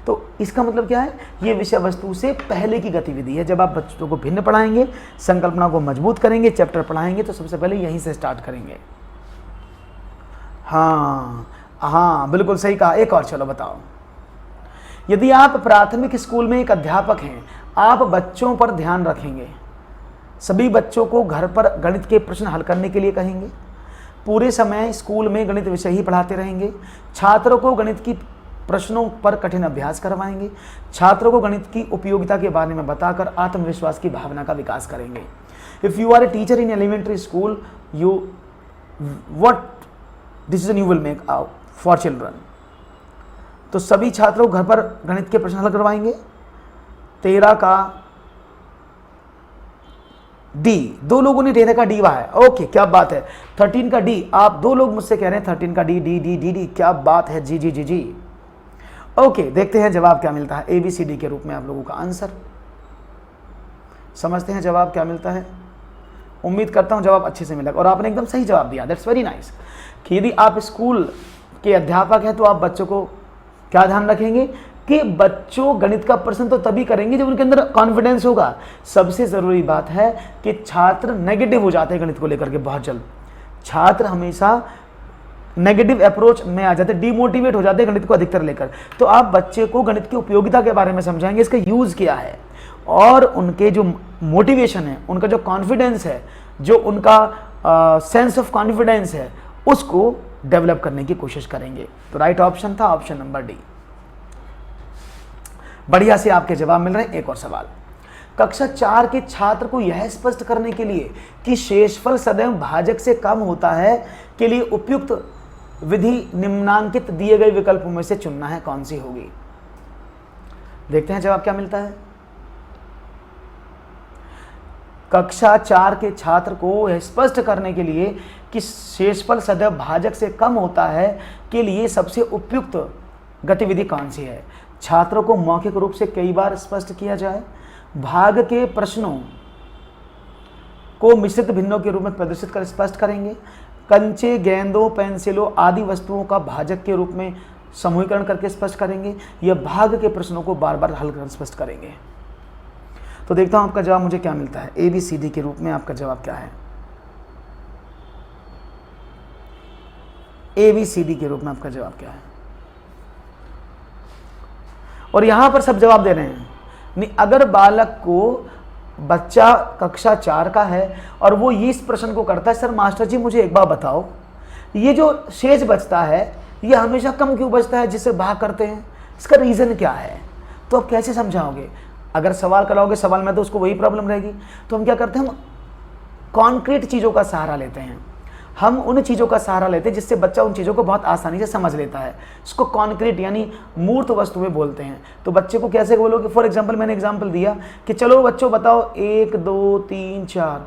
S1: तो इसका मतलब क्या है, ये विषय वस्तु से पहले की गतिविधि है। जब आप बच्चों को भिन्न पढ़ाएंगे, संकल्पना को मजबूत करेंगे, चैप्टर पढ़ाएंगे, तो सबसे पहले यहीं से स्टार्ट करेंगे। हाँ हाँ, बिल्कुल सही कहा। एक और, चलो बताओ, यदि आप प्राथमिक स्कूल में एक अध्यापक हैं, आप बच्चों पर ध्यान रखेंगे, सभी बच्चों को घर पर गणित के प्रश्न हल करने के लिए कहेंगे। पूरे समय स्कूल में गणित विषय ही पढ़ाते रहेंगे। छात्रों को गणित की प्रश्नों पर कठिन अभ्यास करवाएंगे। छात्रों को गणित की उपयोगिता के बारे में बताकर आत्मविश्वास की भावना का विकास करेंगे। If you are a teacher in elementary school, you what decision you will make for children. तो सभी छात्रों को घर पर गणित के प्रश्न हल करवाएंगे। 13 का डी, 2 लोगों ने 13 का डी वहा है, ओके क्या बात है। 13 का डी, आप 2 लोग मुझसे कह रहे हैं 13 का D D D D D, क्या बात है जी जी जी जी। ओके, देखते हैं जवाब क्या मिलता है। ABCD के रूप में आप लोगों का आंसर समझते हैं जवाब क्या मिलता है। उम्मीद करता हूं जवाब अच्छे से मिलेगा और आपने एकदम सही जवाब दिया, दैट्स वेरी नाइस। कि यदि आप स्कूल के अध्यापक हैं तो आप बच्चों को क्या ध्यान रखेंगे कि बच्चों गणित का प्रश्न तो तभी करेंगे जब उनके अंदर कॉन्फिडेंस होगा। सबसे ज़रूरी बात है कि छात्र नेगेटिव हो जाते हैं गणित को लेकर के बहुत जल्द। छात्र हमेशा नेगेटिव अप्रोच में आ जाते हैं, डीमोटिवेट हो जाते हैं गणित को अधिकतर लेकर। तो आप बच्चे को गणित की उपयोगिता के बारे में समझाएंगे, इसका यूज़ क्या है, और उनके जो मोटिवेशन है, उनका जो कॉन्फिडेंस है, जो उनका सेंस ऑफ कॉन्फिडेंस है, उसको डेवलप करने की कोशिश करेंगे। तो राइट ऑप्शन था ऑप्शन नंबर डी। बढ़िया से आपके जवाब मिल रहे हैं। एक और सवाल, कक्षा 4 के छात्र को यह स्पष्ट करने के लिए कि शेषफल सदैव भाजक से कम होता है के लिए उपयुक्त विधि निम्नांकित दिए गए विकल्पों में से चुनना है, कौन सी होगी। देखते हैं जवाब क्या मिलता है। कक्षा 4 के छात्र को यह स्पष्ट करने के लिए कि शेषफल सदैव भाजक से कम होता है के लिए सबसे उपयुक्त गतिविधि कौन सी है। छात्रों को मौखिक रूप से कई बार स्पष्ट किया जाए, भाग के प्रश्नों को मिश्रित भिन्नों के रूप में प्रदर्शित कर स्पष्ट करेंगे, कंचे, गेंदों, पेंसिलों आदि वस्तुओं का भाजक के रूप में समूहीकरण करके स्पष्ट करेंगे, या भाग के प्रश्नों को बार बार हल कर स्पष्ट करेंगे। तो देखता हूं आपका जवाब मुझे क्या मिलता है। ABCD के रूप में आपका जवाब क्या है। ABCD के रूप में आपका जवाब क्या है। और यहां पर सब जवाब दे रहे हैं। नहीं, अगर बालक को, बच्चा कक्षा 4 का है और वो इस प्रश्न को करता है, सर मास्टर जी मुझे एक बार बताओ, ये जो शेष बचता है ये हमेशा कम क्यों बचता है जिससे भाग करते हैं, इसका रीज़न क्या है। तो आप कैसे समझाओगे। अगर सवाल कराओगे सवाल में तो उसको वही प्रॉब्लम रहेगी। तो हम क्या करते हैं, हम कॉन्क्रीट चीज़ों का सहारा लेते हैं। हम उन चीज़ों का सहारा लेते हैं जिससे बच्चा उन चीज़ों को बहुत आसानी से समझ लेता है। इसको कॉन्क्रीट यानी मूर्त वस्तुएं बोलते हैं। तो बच्चे को कैसे बोलोगे। फॉर एग्जांपल मैंने एग्जांपल दिया कि चलो बच्चों बताओ 1 2 3 4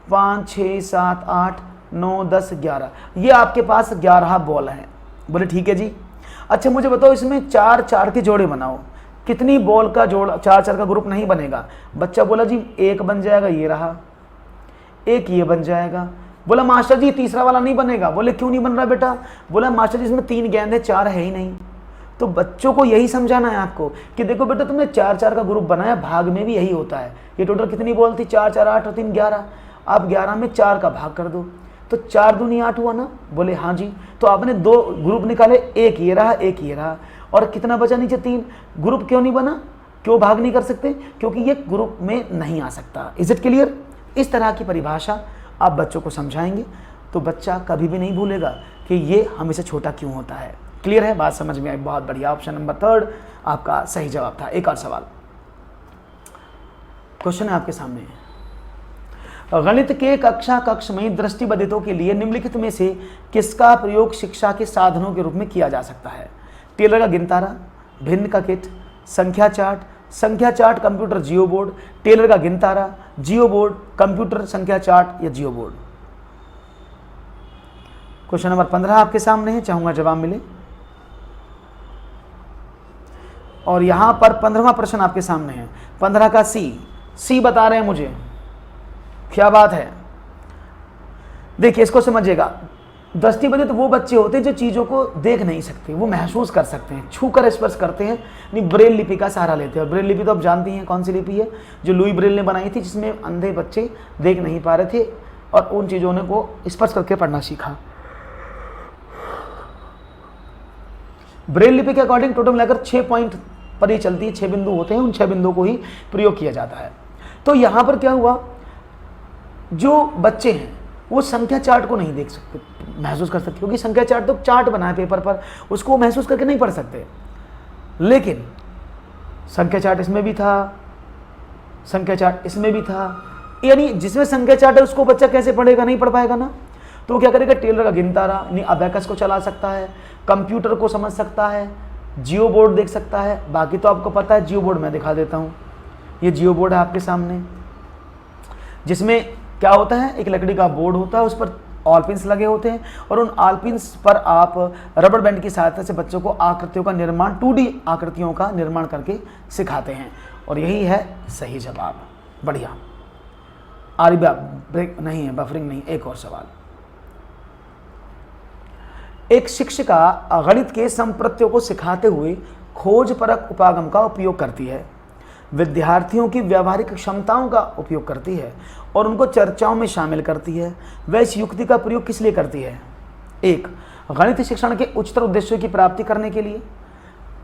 S1: 5 6 7 8 9 10 11, ये आपके पास 11 बॉल हैं। बोले ठीक है जी। अच्छा मुझे बताओ इसमें 4 4 के जोड़े बनाओ, कितनी बॉल का जोड़, 4 4 का ग्रुप नहीं बनेगा। बच्चा बोला जी 1 बन जाएगा, ये रहा, 1 ये बन जाएगा। बोला मास्टर जी तीसरा वाला नहीं बनेगा। बोले क्यों नहीं बन रहा बेटा। बोला मास्टर जी इसमें 3 गेंद है, 4 है ही नहीं। तो बच्चों को यही समझाना है आपको कि देखो बेटा तुमने 4 4 का ग्रुप बनाया, भाग में भी यही होता है। ये टोटल कितनी बॉल थी, 4 4 8 और 3 11। आप 11 में 4 का भाग कर दो तो 4 दूनी 8 हुआ ना। बोले हाँ जी। तो आपने 2 ग्रुप निकाले, 1 ये रहा, 1 ये रहा, और कितना बचा नीचे 3। ग्रुप क्यों नहीं बना, क्यों भाग नहीं कर सकते, क्योंकि ये ग्रुप में नहीं आ सकता। Is it clear. इस तरह की परिभाषा आप बच्चों को समझाएंगे तो बच्चा कभी भी नहीं भूलेगा कि ये हमेशा छोटा क्यों होता है। क्लियर है, बात समझ में आई। बहुत बढ़िया, ऑप्शन नंबर 3 आपका सही जवाब था। एक और सवाल, क्वेश्चन है आपके सामने। गणित के कक्ष में दृष्टिबाधितों के लिए निम्नलिखित में से किसका प्रयोग शिक्षा के साधनों के रूप में किया जा सकता है। टेलर का गिनतारा, भिन्न का किट, संख्या चार्ट कंप्यूटर जियो बोर्ड, टेलर का गिनतारा, जियो बोर्ड, कंप्यूटर संख्या चार्ट या जियो बोर्ड। क्वेश्चन नंबर 15 आपके सामने है, चाहूंगा जवाब मिले। और यहां पर 15वां प्रश्न आपके सामने है। 15 का सी बता रहे हैं मुझे, क्या बात है। देखिए इसको समझिएगा। दृष्टिबाधित वो बच्चे होते हैं जो चीज़ों को देख नहीं सकते, वो महसूस कर सकते हैं, छू कर स्पर्श करते हैं, नहीं ब्रेल लिपि का सहारा लेते हैं। और ब्रेल लिपि तो आप जानती हैं कौन सी लिपि है, जो लुई ब्रेल ने बनाई थी, जिसमें अंधे बच्चे देख नहीं पा रहे थे और उन चीज़ों ने को स्पर्श करके पढ़ना सीखा। ब्रेल लिपि के अकॉर्डिंग टोटल मिलाकर 6 पॉइंट पर ही चलती है, 6 बिंदु होते हैं, उन 6 बिंदुओं को ही प्रयोग किया जाता है। तो यहाँ पर क्या हुआ, जो बच्चे हैं वो संख्या चार्ट को नहीं देख सकते, महसूस कर सकते, क्योंकि संख्या चार्ट तो चार्ट बना है पेपर पर, उसको महसूस करके नहीं पढ़ सकते। लेकिन संख्या चार्ट इसमें भी था, संख्या चार्ट इसमें भी था, यानी जिसमें संख्या चार्ट है उसको बच्चा कैसे पढ़ेगा, नहीं पढ़ पाएगा ना। तो वो क्या करेगा, टेलर का गिनता रहा, यानी अबैकस को चला सकता है, कंप्यूटर को समझ सकता है, जियो बोर्ड देख सकता है। बाकी तो आपको पता है, जियो बोर्ड मैं दिखा देता हूँ। ये जियो बोर्ड है आपके सामने, जिसमें क्या होता है, एक लकड़ी का बोर्ड होता है, उस पर ऑल पिन्स लगे होते हैं और उन ऑल पिन्स पर आप रबर बैंड की सहायता से बच्चों को आकृतियों का निर्माण, 2D आकृतियों का निर्माण करके सिखाते हैं। और यही है सही जवाब। बढ़िया। आरिबा ब्रेक नहीं है, बफरिंग नहीं। एक और सवाल। एक शिक्षिका गणित के संप्रत्यों को सिखाते हुए खोजपरक उपागम का उपयोग करती है, विद्यार्थियों की व्यावहारिक क्षमताओं का उपयोग करती है और उनको चर्चाओं में शामिल करती है। वह इस युक्ति का प्रयोग किस लिए करती है? 1. गणित शिक्षण के उच्चतर उद्देश्यों की प्राप्ति करने के लिए,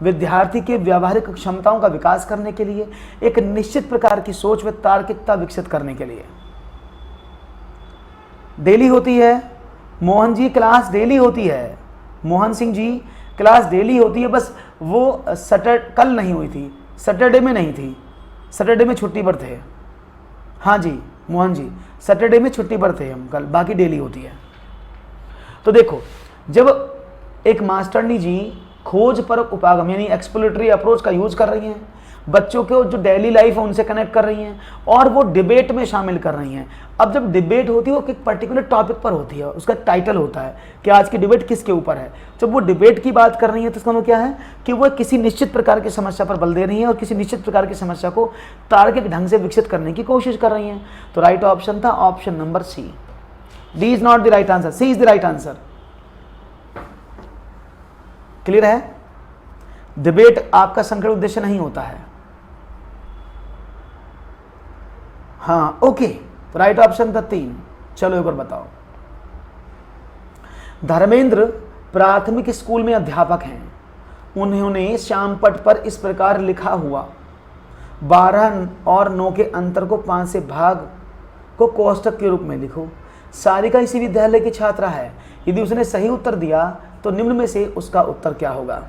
S1: विद्यार्थी के व्यावहारिक क्षमताओं का विकास करने के लिए, एक निश्चित प्रकार की सोच व तार्किकता विकसित करने के लिए। डेली होती है मोहन जी, क्लास डेली होती है। मोहन सिंह जी क्लास डेली होती है, बस वो कल नहीं हुई थी, सैटरडे में नहीं थी, सैटरडे में छुट्टी पर थे। हाँ जी मोहन जी, सैटरडे में छुट्टी पर थे हम कल, बाकी डेली होती है। तो देखो, जब एक मास्टरनी जी खोज परक उपागम यानी एक्सप्लोरेटरी अप्रोच का यूज कर रही हैं, बच्चों को जो डेली लाइफ है उनसे कनेक्ट कर रही हैं और वो डिबेट में शामिल कर रही हैं। अब जब डिबेट होती है वो एक पर्टिकुलर टॉपिक पर होती है, उसका टाइटल होता है कि आज की डिबेट किसके ऊपर है। जब वो डिबेट की बात कर रही है तो इसका मतलब क्या है कि वो किसी निश्चित प्रकार की समस्या पर बल दे रही है और किसी निश्चित प्रकार की समस्या को तार्किक ढंग से विकसित करने की कोशिश कर रही हैं। तो राइट ऑप्शन था option number C. D is not the right answer, C is the right answer. Clear है? डिबेट आपका संकट उद्देश्य नहीं होता है। हाँ ओके, तो राइट ऑप्शन था 3। चलो एक और बताओ। धर्मेंद्र प्राथमिक स्कूल में अध्यापक हैं। उन्होंने श्यामपट पर इस प्रकार लिखा हुआ 12 और 9 के अंतर को 5 से भाग को कोष्टक के रूप में लिखो। सारिका इसी विद्यालय की छात्रा है। यदि उसने सही उत्तर दिया तो निम्न में से उसका उत्तर क्या होगा?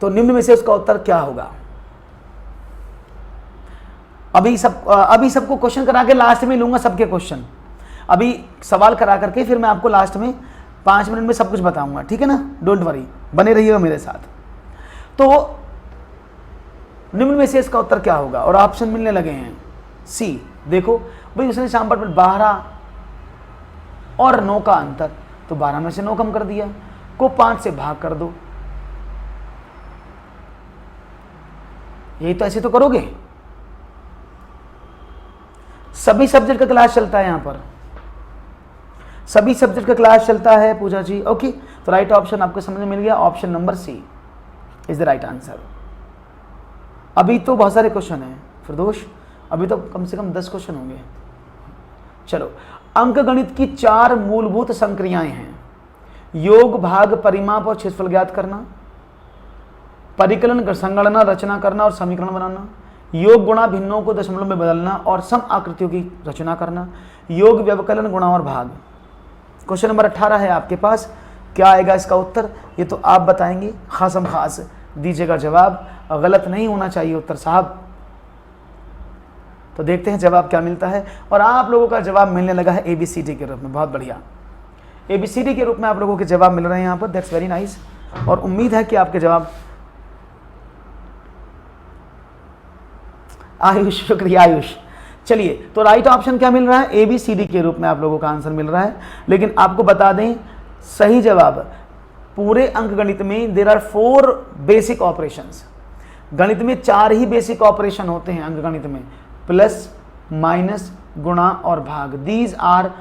S1: तो निम्न में से उसका उत्तर क्या होगा? अभी सबको क्वेश्चन करा के लास्ट में लूंगा सबके क्वेश्चन। अभी सवाल करा करके फिर मैं आपको लास्ट में 5 मिनट में सब कुछ बताऊंगा, ठीक है ना? डोंट वरी, बने रहिएगा मेरे साथ। तो निम्न में से इसका उत्तर क्या होगा? और ऑप्शन मिलने लगे हैं। सी, देखो भाई उसने श्यामपट पर 12 और 9 का अंतर, तो 12 में से 9 कम कर दिया, को 5 से भाग कर दो। यही तो, ऐसे तो करोगे। सभी सब्जेक्ट का क्लास चलता है, यहां पर सभी सब्जेक्ट का क्लास चलता है पूजा जी। ओके, तो राइट ऑप्शन आपको समझ में मिल गया, option number C is the right answer. अभी तो बहुत सारे क्वेश्चन हैं फिरदोष, अभी तो कम से कम 10 क्वेश्चन होंगे। चलो, अंकगणित की 4 मूलभूत संक्रियाएं हैं। योग, भाग, परिमाप और क्षेत्रफल ज्ञात करना, परिकलन, संगणना, रचना करना और समीकरण बनाना, योग, गुणा, भिन्नों को दशमलव में बदलना और सम आकृतियों की रचना करना, योग, व्यवकलन, गुणा और भाग। क्वेश्चन नंबर 18 है आपके पास। क्या आएगा इसका उत्तर, ये तो आप बताएंगे। खासम खास दीजिएगा जवाब, गलत नहीं होना चाहिए उत्तर साहब। तो देखते हैं जवाब क्या मिलता है। और आप लोगों का जवाब मिलने लगा है ABCD के रूप में। बहुत बढ़िया, ABCD के रूप में आप लोगों के जवाब मिल रहे हैं यहाँ पर। That's very nice. और उम्मीद है कि आपके जवाब, आयुष, शुक्रिया आयुष। चलिए, तो राइट ऑप्शन क्या मिल रहा है? ABCD के रूप में आप लोगों का आंसर मिल रहा है। लेकिन आपको बता दें, सही जवाब पूरे अंकगणित में देयर आर 4 बेसिक ऑपरेशंस। गणित में 4 ही बेसिक ऑपरेशन होते हैं अंकगणित में, प्लस, माइनस, गुणा और भाग। These are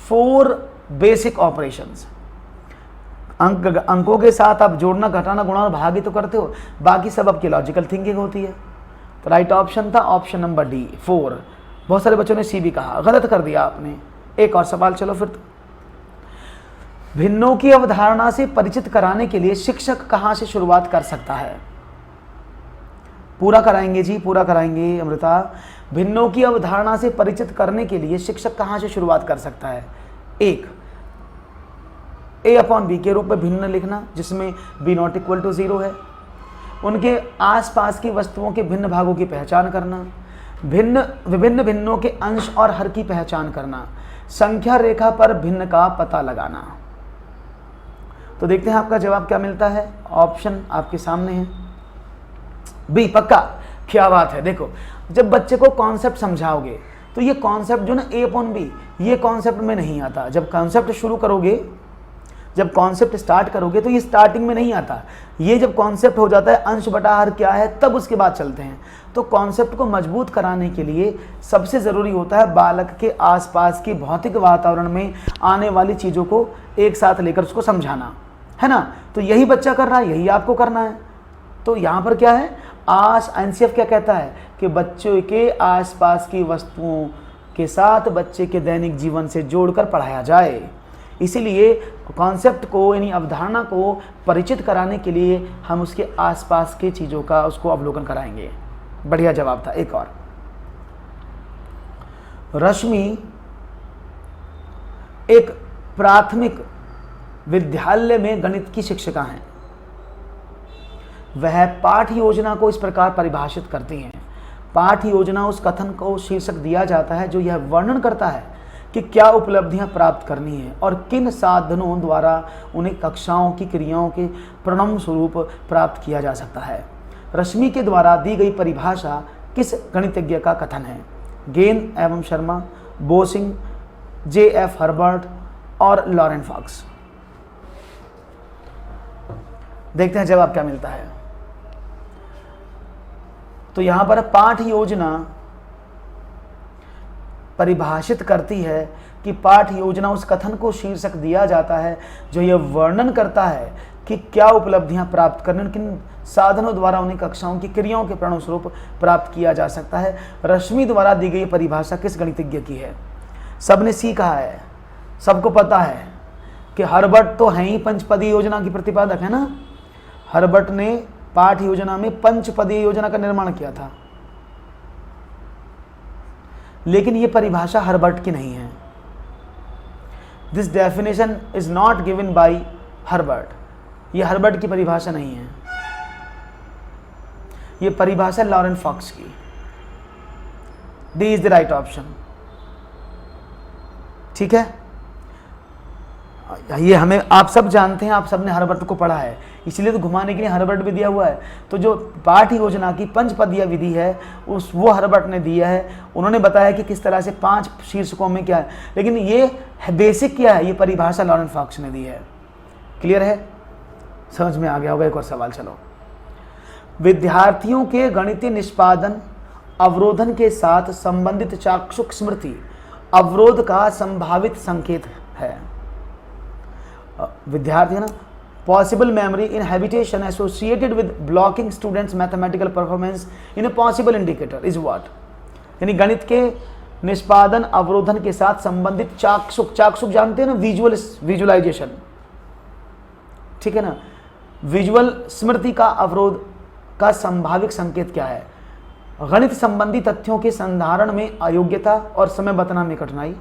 S1: 4 basic operations. अंकों के साथ आप जोड़ना, घटाना, गुणा और भाग ही तो करते हो, बाकी सब आपकी लॉजिकल थिंकिंग होती है। तो राइट ऑप्शन था ऑप्शन नंबर डी, 4। बहुत सारे बच्चों ने सी भी कहा, गलत कर दिया आपने। एक और सवाल, चलो फिर। भिन्नों की अवधारणा से परिचित कराने के लिए शिक्षक कहां से शुरुआत कर सकता है? पूरा कराएंगे जी, पूरा कराएंगे अमृता। भिन्नों की अवधारणा से परिचित करने के लिए शिक्षक कहाँ से शुरुआत कर सकता है? एक, A/B के रूप में भिन्न लिखना, जिसमें B ≠ = 0 है। उनके आसपास की वस्तुओं के भिन्न भागों की पहचान करना, विभिन्न भिन्नों के अंश और हर की पहचान करना, संख्या रेखा पर भिन्न का पता लगाना। तो देखते हैं आपका जवाब क्या मिलता है। ऑप्शन आपके सामने है, बी पक्का। क्या बात है। देखो, जब बच्चे को कॉन्सेप्ट समझाओगे तो ये कॉन्सेप्ट जो ना A/B, ये कॉन्सेप्ट में नहीं आता। जब कॉन्सेप्ट शुरू करोगे, जब कॉन्सेप्ट स्टार्ट करोगे तो ये स्टार्टिंग में नहीं आता। ये जब कॉन्सेप्ट हो जाता है अंश बटा हर क्या है, तब उसके बाद चलते हैं। तो कॉन्सेप्ट को मजबूत कराने के लिए सबसे ज़रूरी होता है बालक के आसपास की भौतिक वातावरण में आने वाली चीज़ों को एक साथ लेकर उसको समझाना, है ना। तो यही बच्चा कर रहा है, यही आपको करना है। तो यहाँ पर क्या है, NCF क्या कहता है कि बच्चों के आसपास की वस्तुओं के साथ बच्चे के दैनिक जीवन से जोड़कर पढ़ाया जाए। इसीलिए कॉन्सेप्ट को यानी अवधारणा को परिचित कराने के लिए हम उसके आसपास की चीज़ों का उसको अवलोकन कराएंगे। बढ़िया जवाब था। एक और, रश्मि एक प्राथमिक विद्यालय में गणित की शिक्षिका हैं। वह पाठ योजना को इस प्रकार परिभाषित करती हैं। पाठ योजना उस कथन को शीर्षक दिया जाता है जो यह वर्णन करता है कि क्या उपलब्धियां प्राप्त करनी है और किन साधनों द्वारा उन्हें कक्षाओं की क्रियाओं के परिणाम स्वरूप प्राप्त किया जा सकता है। रश्मि के द्वारा दी गई परिभाषा किस गणितज्ञ का कथन है? गेन एवं शर्मा, बोसिंग, J.F. हर्बर्ट और लॉरेन फॉक्स। देखते हैं जवाब क्या मिलता है। तो यहां पर पाठ योजना परिभाषित करती है कि पाठ योजना उस कथन को शीर्षक दिया जाता है जो यह वर्णन करता है कि क्या उपलब्धियां प्राप्त करने, किन साधनों द्वारा उन्हें कक्षाओं की क्रियाओं के परिणाम स्वरूप प्राप्त किया जा सकता है। रश्मि द्वारा दी गई परिभाषा किस गणितज्ञ की है? सबने सी कहा है, सबको पता है कि हर्बर्ट तो है ही पंचपदीय योजना की प्रतिपादक, है ना। हर्बर्ट ने पाठ योजना में पंचपदीय योजना का निर्माण किया था, लेकिन यह परिभाषा हर्बर्ट की नहीं है। This definition is not given by Herbert. यह हर्बर्ट की परिभाषा नहीं है, यह परिभाषा लॉरेन फॉक्स की। D is the right option. ठीक है, ये हमें आप सब जानते हैं, आप सब ने हर्बर्ट को पढ़ा है, इसलिए तो घुमाने के लिए हर्बर्ट भी दिया हुआ है। तो जो पाठ योजना की पंचपदीय विधि है वो हर्बर्ट ने दिया है। उन्होंने बताया कि किस तरह से 5 शीर्षकों में क्या है, लेकिन ये बेसिक क्या है, ये परिभाषा लॉरेन फॉक्स ने दी है। क्लियर है, समझ में आ गया होगा। एक और सवाल, चलो। विद्यार्थियों के गणितीय निष्पादन अवरोधन के साथ संबंधित चाक्षुष स्मृति अवरोध का संभावित संकेत है। विद्यार्थी है ना, possible memory in habitation associated with blocking students mathematical performance in a possible indicator is what. यानी गणित के निष्पादन अवरोधन के साथ संबंधित चाक्षुष जानते हैं ना, विजुअलाइजेशन, ठीक है ना। विजुअल स्मृति का अवरोध का संभावित संकेत क्या है? गणित संबंधी तथ्यों के संधारण में अयोग्यता और समय बताने में कठिनाई,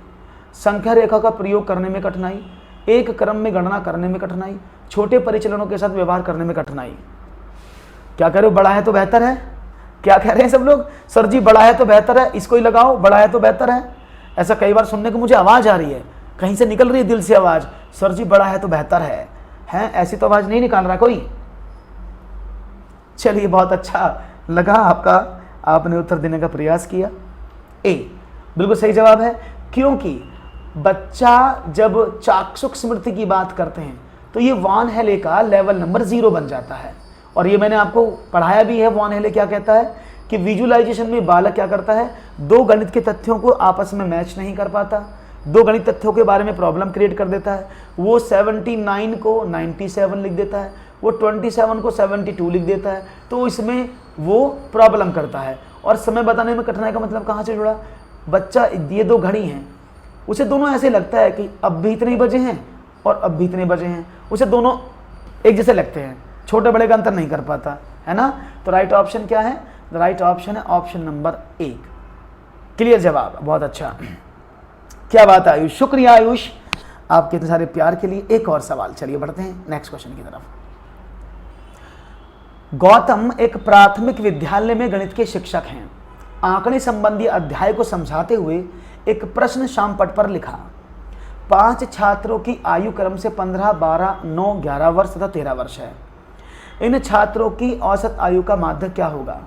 S1: संख्या रेखा का प्रयोग करने में कठिनाई, एक क्रम में गणना करने में कठिनाई, छोटे परिचलनों के साथ व्यवहार करने में कठिनाई। क्या कह रहे हो, बड़ा है तो बेहतर है? क्या कह रहे हैं सब लोग? सर जी बड़ा है तो बेहतर है, इसको ही लगाओ, बड़ा है तो बेहतर है। ऐसा कई बार सुनने को मुझे आवाज़ आ रही है, कहीं से निकल रही है दिल से आवाज़, सर जी बड़ा है तो बेहतर है। हैं, ऐसी तो आवाज़ नहीं निकाल रहा कोई। चलिए, बहुत अच्छा लगा आपका, आपने उत्तर देने का प्रयास किया। ए बिल्कुल सही जवाब है, क्योंकि बच्चा जब चाक्षुष स्मृति की बात करते हैं तो ये वॉन हेले का लेवल नंबर 0 बन जाता है। और ये मैंने आपको पढ़ाया भी है। वॉन हेले क्या कहता है कि विजुअलाइजेशन में बालक क्या करता है, 2 गणित के तथ्यों को आपस में मैच नहीं कर पाता, 2 गणित तथ्यों के बारे में प्रॉब्लम क्रिएट कर देता है। वो 79 को 97 लिख देता है, वो 27 को 72 लिख देता है। तो इसमें वो प्रॉब्लम करता है। और समय बताने में कठिनाई का मतलब कहाँ से जुड़ा? बच्चा, ये 2 घड़ी हैं, उसे दोनों ऐसे लगता है कि अब भी इतने बजे हैं और अब भी इतने बजे हैं, उसे दोनों एक जैसे लगते हैं, छोटे बड़े का अंतर नहीं कर पाता, है ना। तो राइट ऑप्शन क्या है? राइट ऑप्शन है ऑप्शन नंबर 1। क्लियर जवाब, बहुत अच्छा, क्या बात है आयुष, शुक्रिया आयुष आपके इतने सारे प्यार के लिए। एक और सवाल, चलिए बढ़ते हैं नेक्स्ट क्वेश्चन की तरफ। गौतम एक प्राथमिक विद्यालय में गणित के शिक्षक हैं। आंकड़े संबंधी अध्याय को समझाते हुए एक प्रश्न शामपट पर लिखा। 5 छात्रों की आयु क्रम से 15, 12, 9, 11 वर्ष तथा 13 वर्ष है। इन छात्रों की औसत आयु का माध्य क्या होगा?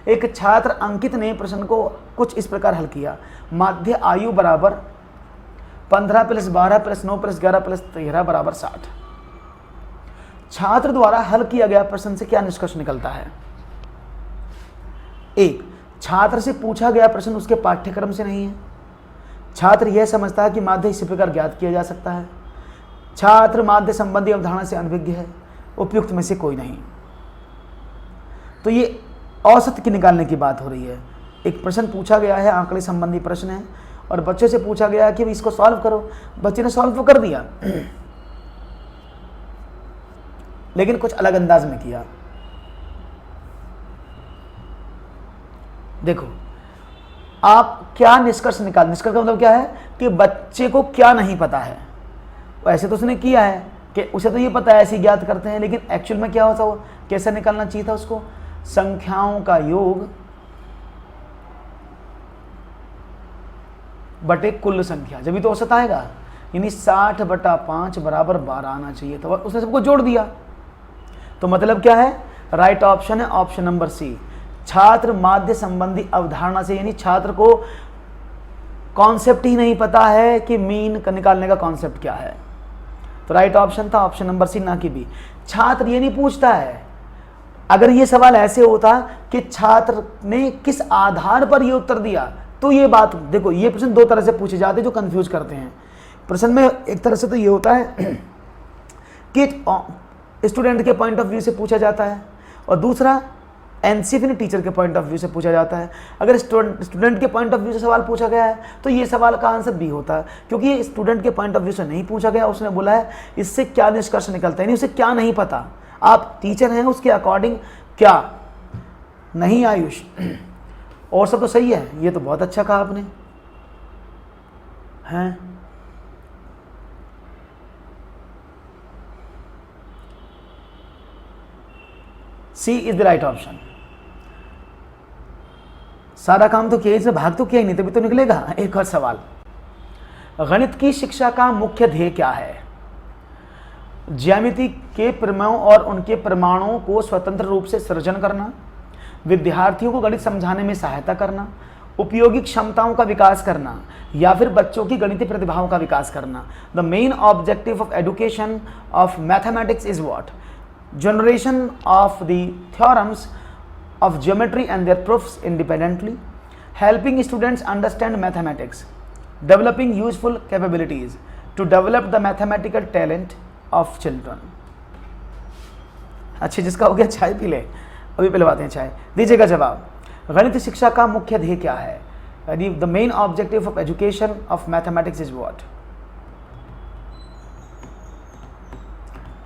S1: एक छात्र अंकित ने प्रश्न को कुछ इस प्रकार हल किया। माध्य आयु बराबर 15 + 12 + 9 + 11 + 13 बराबर 60। छात्र द्वारा हल किया गया प्रश्न से क्या निष्कर्ष निकलता है? 1, छात्र से पूछा गया प्रश्न उसके पाठ्यक्रम से नहीं है। छात्र यह समझता है कि माध्य इसी प्रकार ज्ञात किया जा सकता है। छात्र माध्य संबंधी अवधारणा से अनभिज्ञ है। उपयुक्त में से कोई नहीं। तो ये औसत की निकालने की बात हो रही है। एक प्रश्न पूछा गया है, आंकड़े संबंधी प्रश्न है, और बच्चों से पूछा गया है कि इसको सॉल्व करो। बच्चे ने सॉल्व तो कर दिया लेकिन कुछ अलग अंदाज में किया। देखो आप क्या निष्कर्ष निष्कर्ष का मतलब क्या है कि बच्चे को क्या नहीं पता है। ऐसे तो उसने किया है कि उसे तो ये पता है, ऐसे ही ज्ञात करते हैं, लेकिन एक्चुअल में क्या होता वो कैसे निकालना चाहिए था उसको? संख्याओं का योग बटे कुल संख्या, जब भी तो औसत आएगा। यानी 60/5 बराबर 12 आना चाहिए था, और उसने सबको जोड़ दिया। तो मतलब क्या है? राइट ऑप्शन है ऑप्शन नंबर सी। छात्र माध्य संबंधी अवधारणा से, यानी छात्र को कॉन्सेप्ट ही नहीं पता है कि मीन का निकालने का कॉन्सेप्ट क्या है। तो राइट ऑप्शन था ऑप्शन नंबर सी, ना कि बी। छात्र ये नहीं पूछता है। अगर ये सवाल ऐसे होता कि छात्र ने किस आधार पर ये उत्तर दिया, तो ये बात देखो, ये प्रश्न दो तरह से पूछे जाते हैं जो कंफ्यूज करते हैं। प्रश्न में एक तरह से तो ये होता है कि स्टूडेंट के पॉइंट ऑफ व्यू से पूछा जाता है, और दूसरा एनसीएफ ने टीचर के पॉइंट ऑफ व्यू से पूछा जाता है। अगर स्टूडेंट के पॉइंट ऑफ व्यू से सवाल पूछा गया है तो ये सवाल का आंसर बी होता है, क्योंकि ये स्टूडेंट के पॉइंट ऑफ व्यू से नहीं पूछा गया। उसने बोला है इससे क्या निष्कर्ष निकलता है, नहीं उसे क्या नहीं पता। आप टीचर हैं, उसके अकॉर्डिंग क्या नहीं। आयुष और सब तो सही है, ये तो बहुत अच्छा कहा आपने हैं। सी इज द राइट ऑप्शन। सारा काम तो किया, इसमें भाग तो किया ही नहीं, तभी तो निकलेगा। एक और सवाल, गणित की शिक्षा का मुख्य ध्येय क्या है? ज्यामिति के प्रमेयों और उनके प्रमाणों को स्वतंत्र रूप से सृजन करना, विद्यार्थियों को गणित समझाने में सहायता करना, उपयोगी क्षमताओं का विकास करना, या फिर बच्चों की गणितीय प्रतिभाओं का विकास करना। The main objective of education of mathematics is what? Generation of the theorems of geometry and their proofs independently, helping students understand mathematics, developing useful capabilities to develop the mathematical talent of children। अच्छा, जिसका हो गया चाय P ले, अभी पिलवाते हैं चाय। दीजिएगा जवाब, गणित शिक्षा का मुख्य ध्येय क्या है? The main objective of education of mathematics is what?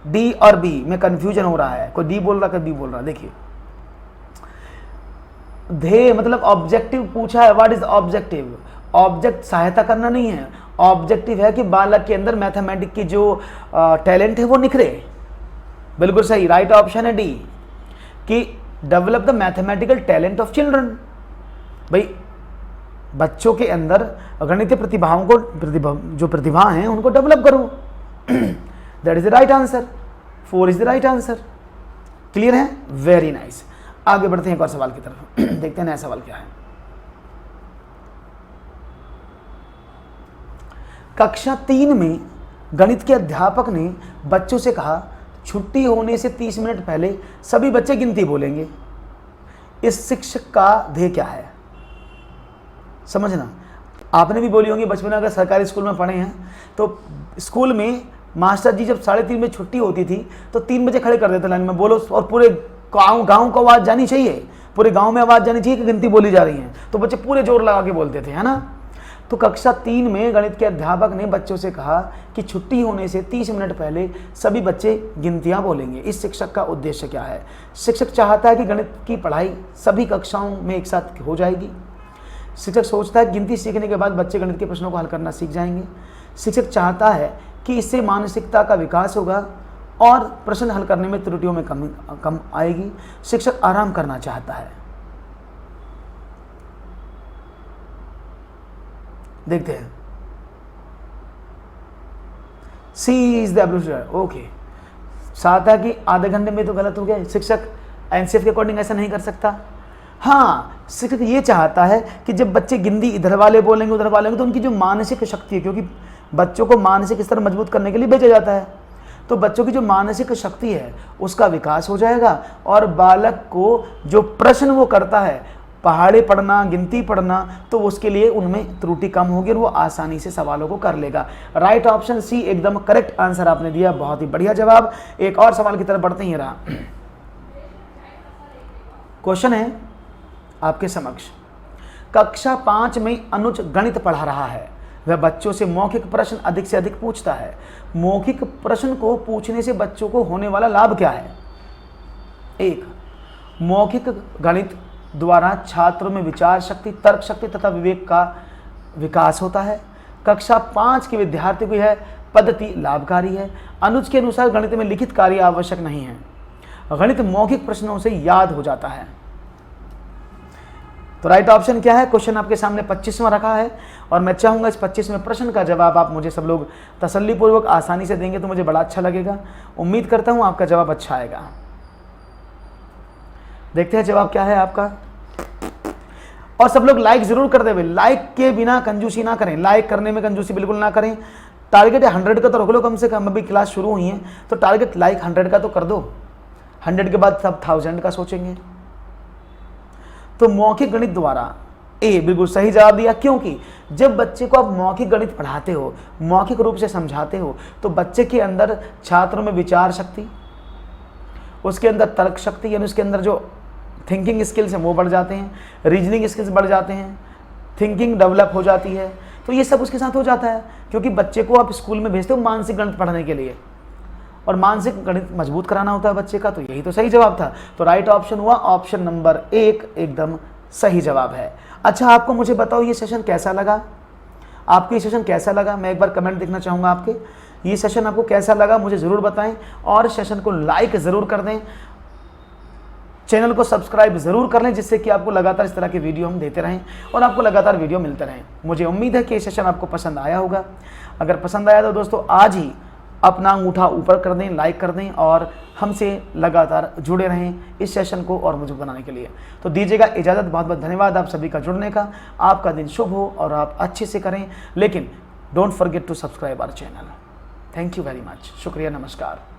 S1: D और बी में कंफ्यूजन हो रहा है, कोई डी बोल रहा है, कोई बी बोल रहा है। देखिए, ध्येय मतलब ऑब्जेक्टिव पूछा है। What is objective? ऑब्जेक्ट सहायता करना नहीं है, ऑब्जेक्टिव है कि बालक के अंदर मैथमेटिक्स की जो टैलेंट है वो निखरे। बिल्कुल सही, राइट ऑप्शन है डी, कि develop the mathematical talent of children. भाई बच्चों के अंदर गणितीय प्रतिभाओं को, जो प्रतिभा हैं उनको डेवलप करो। That is the right answer, 4 is the right answer. Clear है? Very nice. आगे बढ़ते हैं एक और सवाल की तरफ। देखते हैं नया सवाल क्या है। कक्षा 3 में गणित के अध्यापक ने बच्चों से कहा, छुट्टी होने से 30 मिनट पहले सभी बच्चे गिनती बोलेंगे। इस शिक्षक का ध्येय क्या है? समझना, आपने भी बोली होंगी बचपन में, अगर सरकारी स्कूल में पढ़े हैं तो स्कूल में मास्टर जी जब 3:30 में छुट्टी होती थी तो 3 बजे खड़े कर देते लाइन में, बोलो, और पूरे गांव को आवाज जानी चाहिए, पूरे गांव में आवाज जानी चाहिए कि गिनती बोली जा रही है। तो बच्चे पूरे जोर लगा के बोलते थे, है ना। तो कक्षा 3 में गणित के अध्यापक ने बच्चों से कहा कि छुट्टी होने से 30 मिनट पहले सभी बच्चे गिनतियां बोलेंगे। इस शिक्षक का उद्देश्य क्या है? शिक्षक चाहता है कि गणित की पढ़ाई सभी कक्षाओं में एक साथ हो जाएगी। शिक्षक सोचता है गिनती सीखने के बाद बच्चे गणित के प्रश्नों को हल करना सीख जाएंगे। शिक्षक चाहता है कि इससे मानसिकता का विकास होगा और प्रश्न हल करने में त्रुटियों में कम आएगी। शिक्षक आराम करना चाहता है। देखते हैं। सी इज द एब्सोल्यूट। ओके, चाहता है कि आधे घंटे में तो गलत हो गया। शिक्षक एनसीएफ के अकॉर्डिंग ऐसा नहीं कर सकता। हाँ, शिक्षक ये चाहता है कि जब बच्चे गिनती इधर वाले बोलेंगे उधर वाले तो उनकी जो मानसिक शक्ति है, क्योंकि बच्चों को मानसिक स्तर मजबूत करने के लिए भेजा जाता है, तो बच्चों की जो मानसिक शक्ति है उसका विकास हो जाएगा और बालक को जो प्रश्न वो करता है, पहाड़े पढ़ना, गिनती पढ़ना, तो उसके लिए उनमें त्रुटि कम होगी और वो आसानी से सवालों को कर लेगा। राइट ऑप्शन सी एकदम करेक्ट आंसर आपने दिया, बहुत ही बढ़िया जवाब। एक और सवाल की तरफ बढ़ते ही रहा। क्वेश्चन है आपके समक्ष। कक्षा 5 में अनुज गणित पढ़ा रहा है। वह बच्चों से मौखिक प्रश्न अधिक से अधिक पूछता है। मौखिक प्रश्न को पूछने से बच्चों को होने वाला लाभ क्या है? 1, मौखिक गणित द्वारा छात्रों में विचार शक्ति, तर्क शक्ति तथा विवेक का विकास होता है। कक्षा 5 के विद्यार्थियों को यह पद्धति लाभकारी है। अनुज के अनुसार गणित में लिखित कार्य आवश्यक नहीं है। गणित मौखिक प्रश्नों से याद हो जाता है। तो राइट ऑप्शन क्या है? क्वेश्चन आपके सामने 25वां रखा है और मैं चाहूंगा इस 25वें प्रश्न का जवाब आप मुझे सब लोग तसल्लीपूर्वक आसानी से देंगे तो मुझे बड़ा अच्छा लगेगा। उम्मीद करता हूं आपका जवाब अच्छा आएगा। देखते हैं जवाब क्या है आपका। और सब लोग लाइक जरूर कर देवे। लाइक के बिना कंजूसी ना करें, लाइक करने में कंजूसी बिल्कुल ना करें। टारगेट 100 का तो रख लो कम से कम, अभी क्लास शुरू हुई है तो टारगेट लाइक 100 का तो कर दो। 100 के बाद सब 1000 का सोचेंगे। तो मौखिक गणित द्वारा ए बिल्कुल सही जवाब दिया, क्योंकि जब बच्चे को आप मौखिक गणित पढ़ाते हो, मौखिक रूप से समझाते हो, तो बच्चे के अंदर, छात्रों में विचार शक्ति, उसके अंदर तर्क शक्ति यानी उसके अंदर जो थिंकिंग स्किल्स हैं वो बढ़ जाते हैं, रीजनिंग स्किल्स बढ़ जाते हैं, थिंकिंग डेवलप हो जाती है। तो ये सब उसके साथ हो जाता है, क्योंकि बच्चे को आप स्कूल में भेजते हो मानसिक गणित पढ़ने के लिए और मानसिक गणित मजबूत कराना होता है बच्चे का। तो यही तो सही जवाब था। तो राइट ऑप्शन हुआ ऑप्शन नंबर 1 एकदम सही जवाब है। अच्छा, आपको मुझे बताओ ये सेशन कैसा लगा? आपको ये सेशन कैसा लगा? मैं एक बार कमेंट देखना चाहूँगा आपके। ये सेशन आपको कैसा लगा मुझे ज़रूर बताएं और सेशन को लाइक ज़रूर कर दें, चैनल को सब्सक्राइब ज़रूर कर लें, जिससे कि आपको लगातार इस तरह के वीडियो हम देते रहें और आपको लगातार वीडियो मिलते रहें। मुझे उम्मीद है कि ये सेशन आपको पसंद आया होगा। अगर पसंद आया तो दोस्तों आज ही अपना अंगूठा ऊपर कर दें, लाइक कर दें और हमसे लगातार जुड़े रहें इस सेशन को और मजबूत बनाने के लिए। तो दीजिएगा इजाज़त। बहुत बहुत धन्यवाद आप सभी का जुड़ने का। आपका दिन शुभ हो और आप अच्छे से करें, लेकिन don't forget to subscribe our channel. Thank you very much. शुक्रिया, नमस्कार।